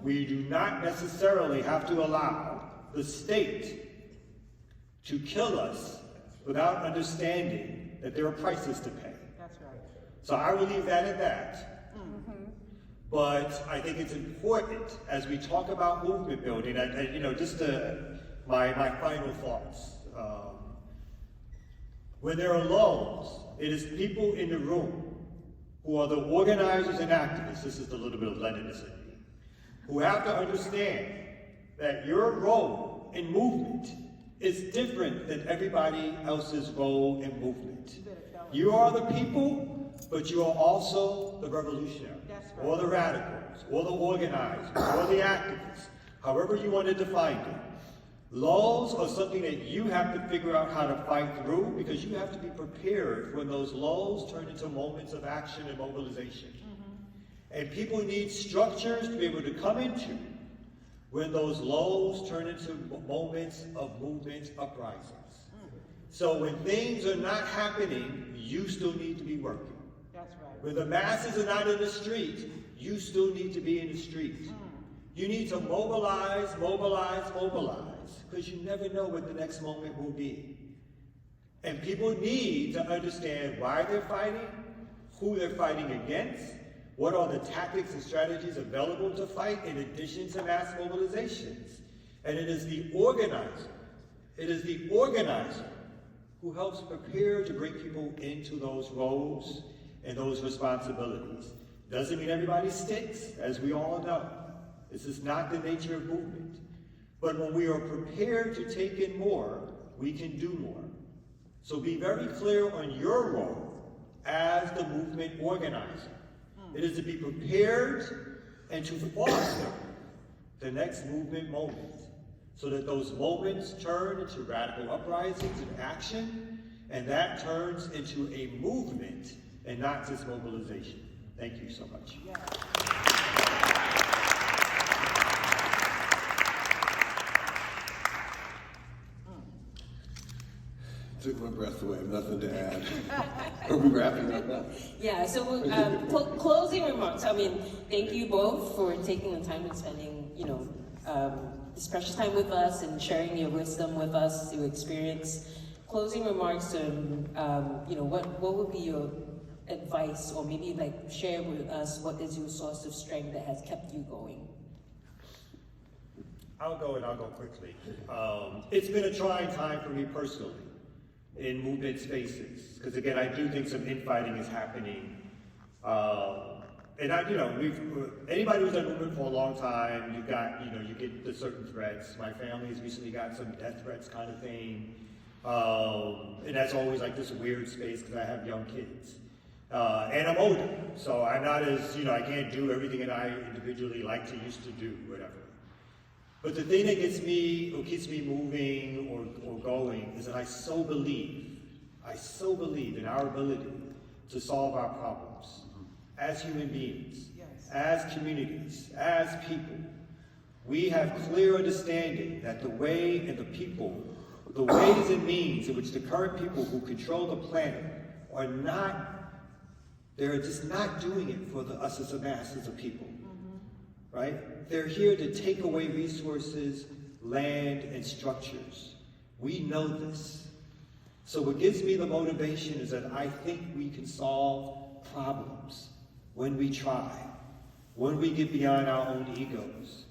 We do not necessarily have to allow the state to kill us without understanding that there are prices to pay. That's right. So I will leave that at that. But I think it's important as we talk about movement building, just my final thoughts. When there are lulls, it is people in the room who are the organizers and activists, this is a little bit of Leninism in me, who have to understand that your role in movement is different than everybody else's role in movement. You are the people, but you are also the revolutionaries, or the radicals, or the organizers, or the activists, however you want to define them. Lulls are something that you have to figure out how to fight through because you have to be prepared when those lulls turn into moments of action and mobilization. And people need structures to be able to come into when those lulls turn into moments of movement uprisings. So when things are not happening, you still need to be working. That's right. When the masses are not in the street, you still need to be in the street. You need to mobilize, because you never know what the next moment will be. And people need to understand why they're fighting, who they're fighting against, what are the tactics and strategies available to fight in addition to mass mobilizations. And it is the organizer who helps prepare to bring people into those roles and those responsibilities. Doesn't mean everybody sticks, as we all know. This is not the nature of movement. But when we are prepared to take in more, we can do more. So be very clear on your role as the movement organizer. It is to be prepared and to foster the next movement moment so that those moments turn into radical uprisings and action, and that turns into a movement and not just mobilization. Thank you so much. Took my breath away, nothing to add. Are we wrapping up now? Yeah, so closing remarks. I mean, thank you both for taking the time and spending, this precious time with us and sharing your wisdom with us, your experience. Closing remarks, what would be your advice, or maybe share with us what is your source of strength that has kept you going? I'll go quickly. It's been a trying time for me personally in movement spaces, because again, I do think some infighting is happening. And anybody who's done movement for a long time, you get the certain threats. My family's recently got some death threats kind of thing. And that's always this weird space because I have young kids. And I'm older, so I'm not as, I can't do everything that I individually used to do, whatever. But the thing that gets me moving or going is that I so believe in our ability to solve our problems as human beings, as communities, as people. We have clear understanding that the way and the people, the ways and means in which the current people who control the planet they're just not doing it for us as a masses of people, right? They're here to take away resources, land, and structures. We know this. So what gives me the motivation is that I think we can solve problems when we try, when we get beyond our own egos,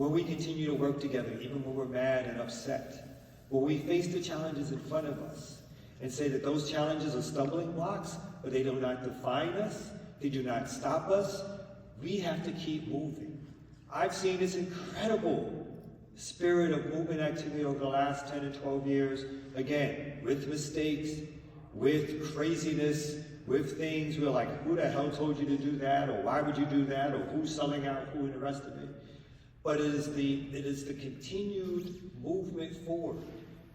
when we continue to work together, even when we're mad and upset, when we face the challenges in front of us and say that those challenges are stumbling blocks, but they do not define us, they do not stop us, we have to keep moving. I've seen this incredible spirit of movement activity over the last 10 and 12 years, again, with mistakes, with craziness, with things we're like, who the hell told you to do that, or why would you do that, or who's selling out who, and the rest of it. But it is the continued movement forward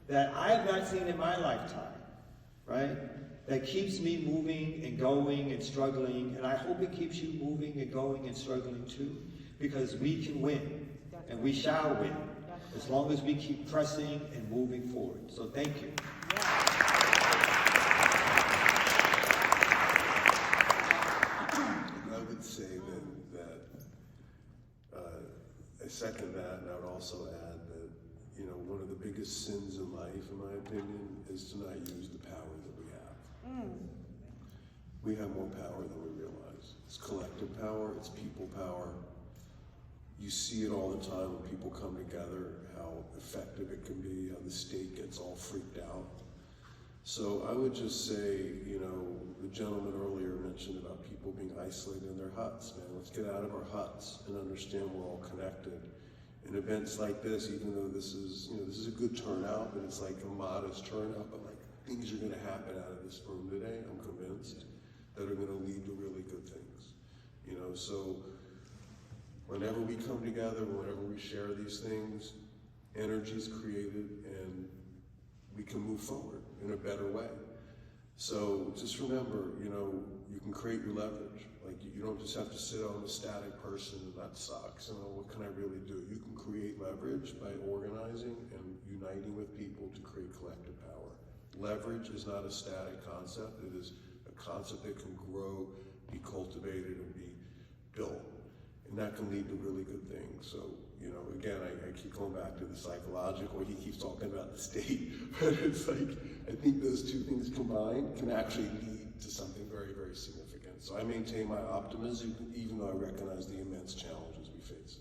that I have not seen in my lifetime, right? That keeps me moving and going and struggling, and I hope it keeps you moving and going and struggling too, because we can win, and we shall win, as long as we keep pressing and moving forward. So thank you. I would say that I second that, and I would also add that, you know, one of the biggest sins in life, in my opinion, is to not use the power that we have. We have more power than we realize. It's collective power, it's people power. You see it all the time when people come together, how effective it can be, how the state gets all freaked out. So I would just say, you know, the gentleman earlier mentioned about people being isolated in their huts. Man, let's get out of our huts and understand we're all connected. In events like this, even though this is, you know, this is a good turnout, but it's like a modest turnout, but like things are gonna happen out of this room today, I'm convinced, that are gonna lead to really good things. You know, so whenever we come together, whenever we share these things, energy is created and we can move forward in a better way. So just remember, you know, you can create your leverage. Like you don't just have to sit on a static person and that sucks. You know, what can I really do? You can create leverage by organizing and uniting with people to create collective power. Leverage is not a static concept. It is a concept that can grow, be cultivated, and be built. And that can lead to really good things. So, you know, again, I keep going back to the psychological, he keeps talking about the state, but it's like, I think those two things combined can actually lead to something very, very significant. So I maintain my optimism, even though I recognize the immense challenges we face.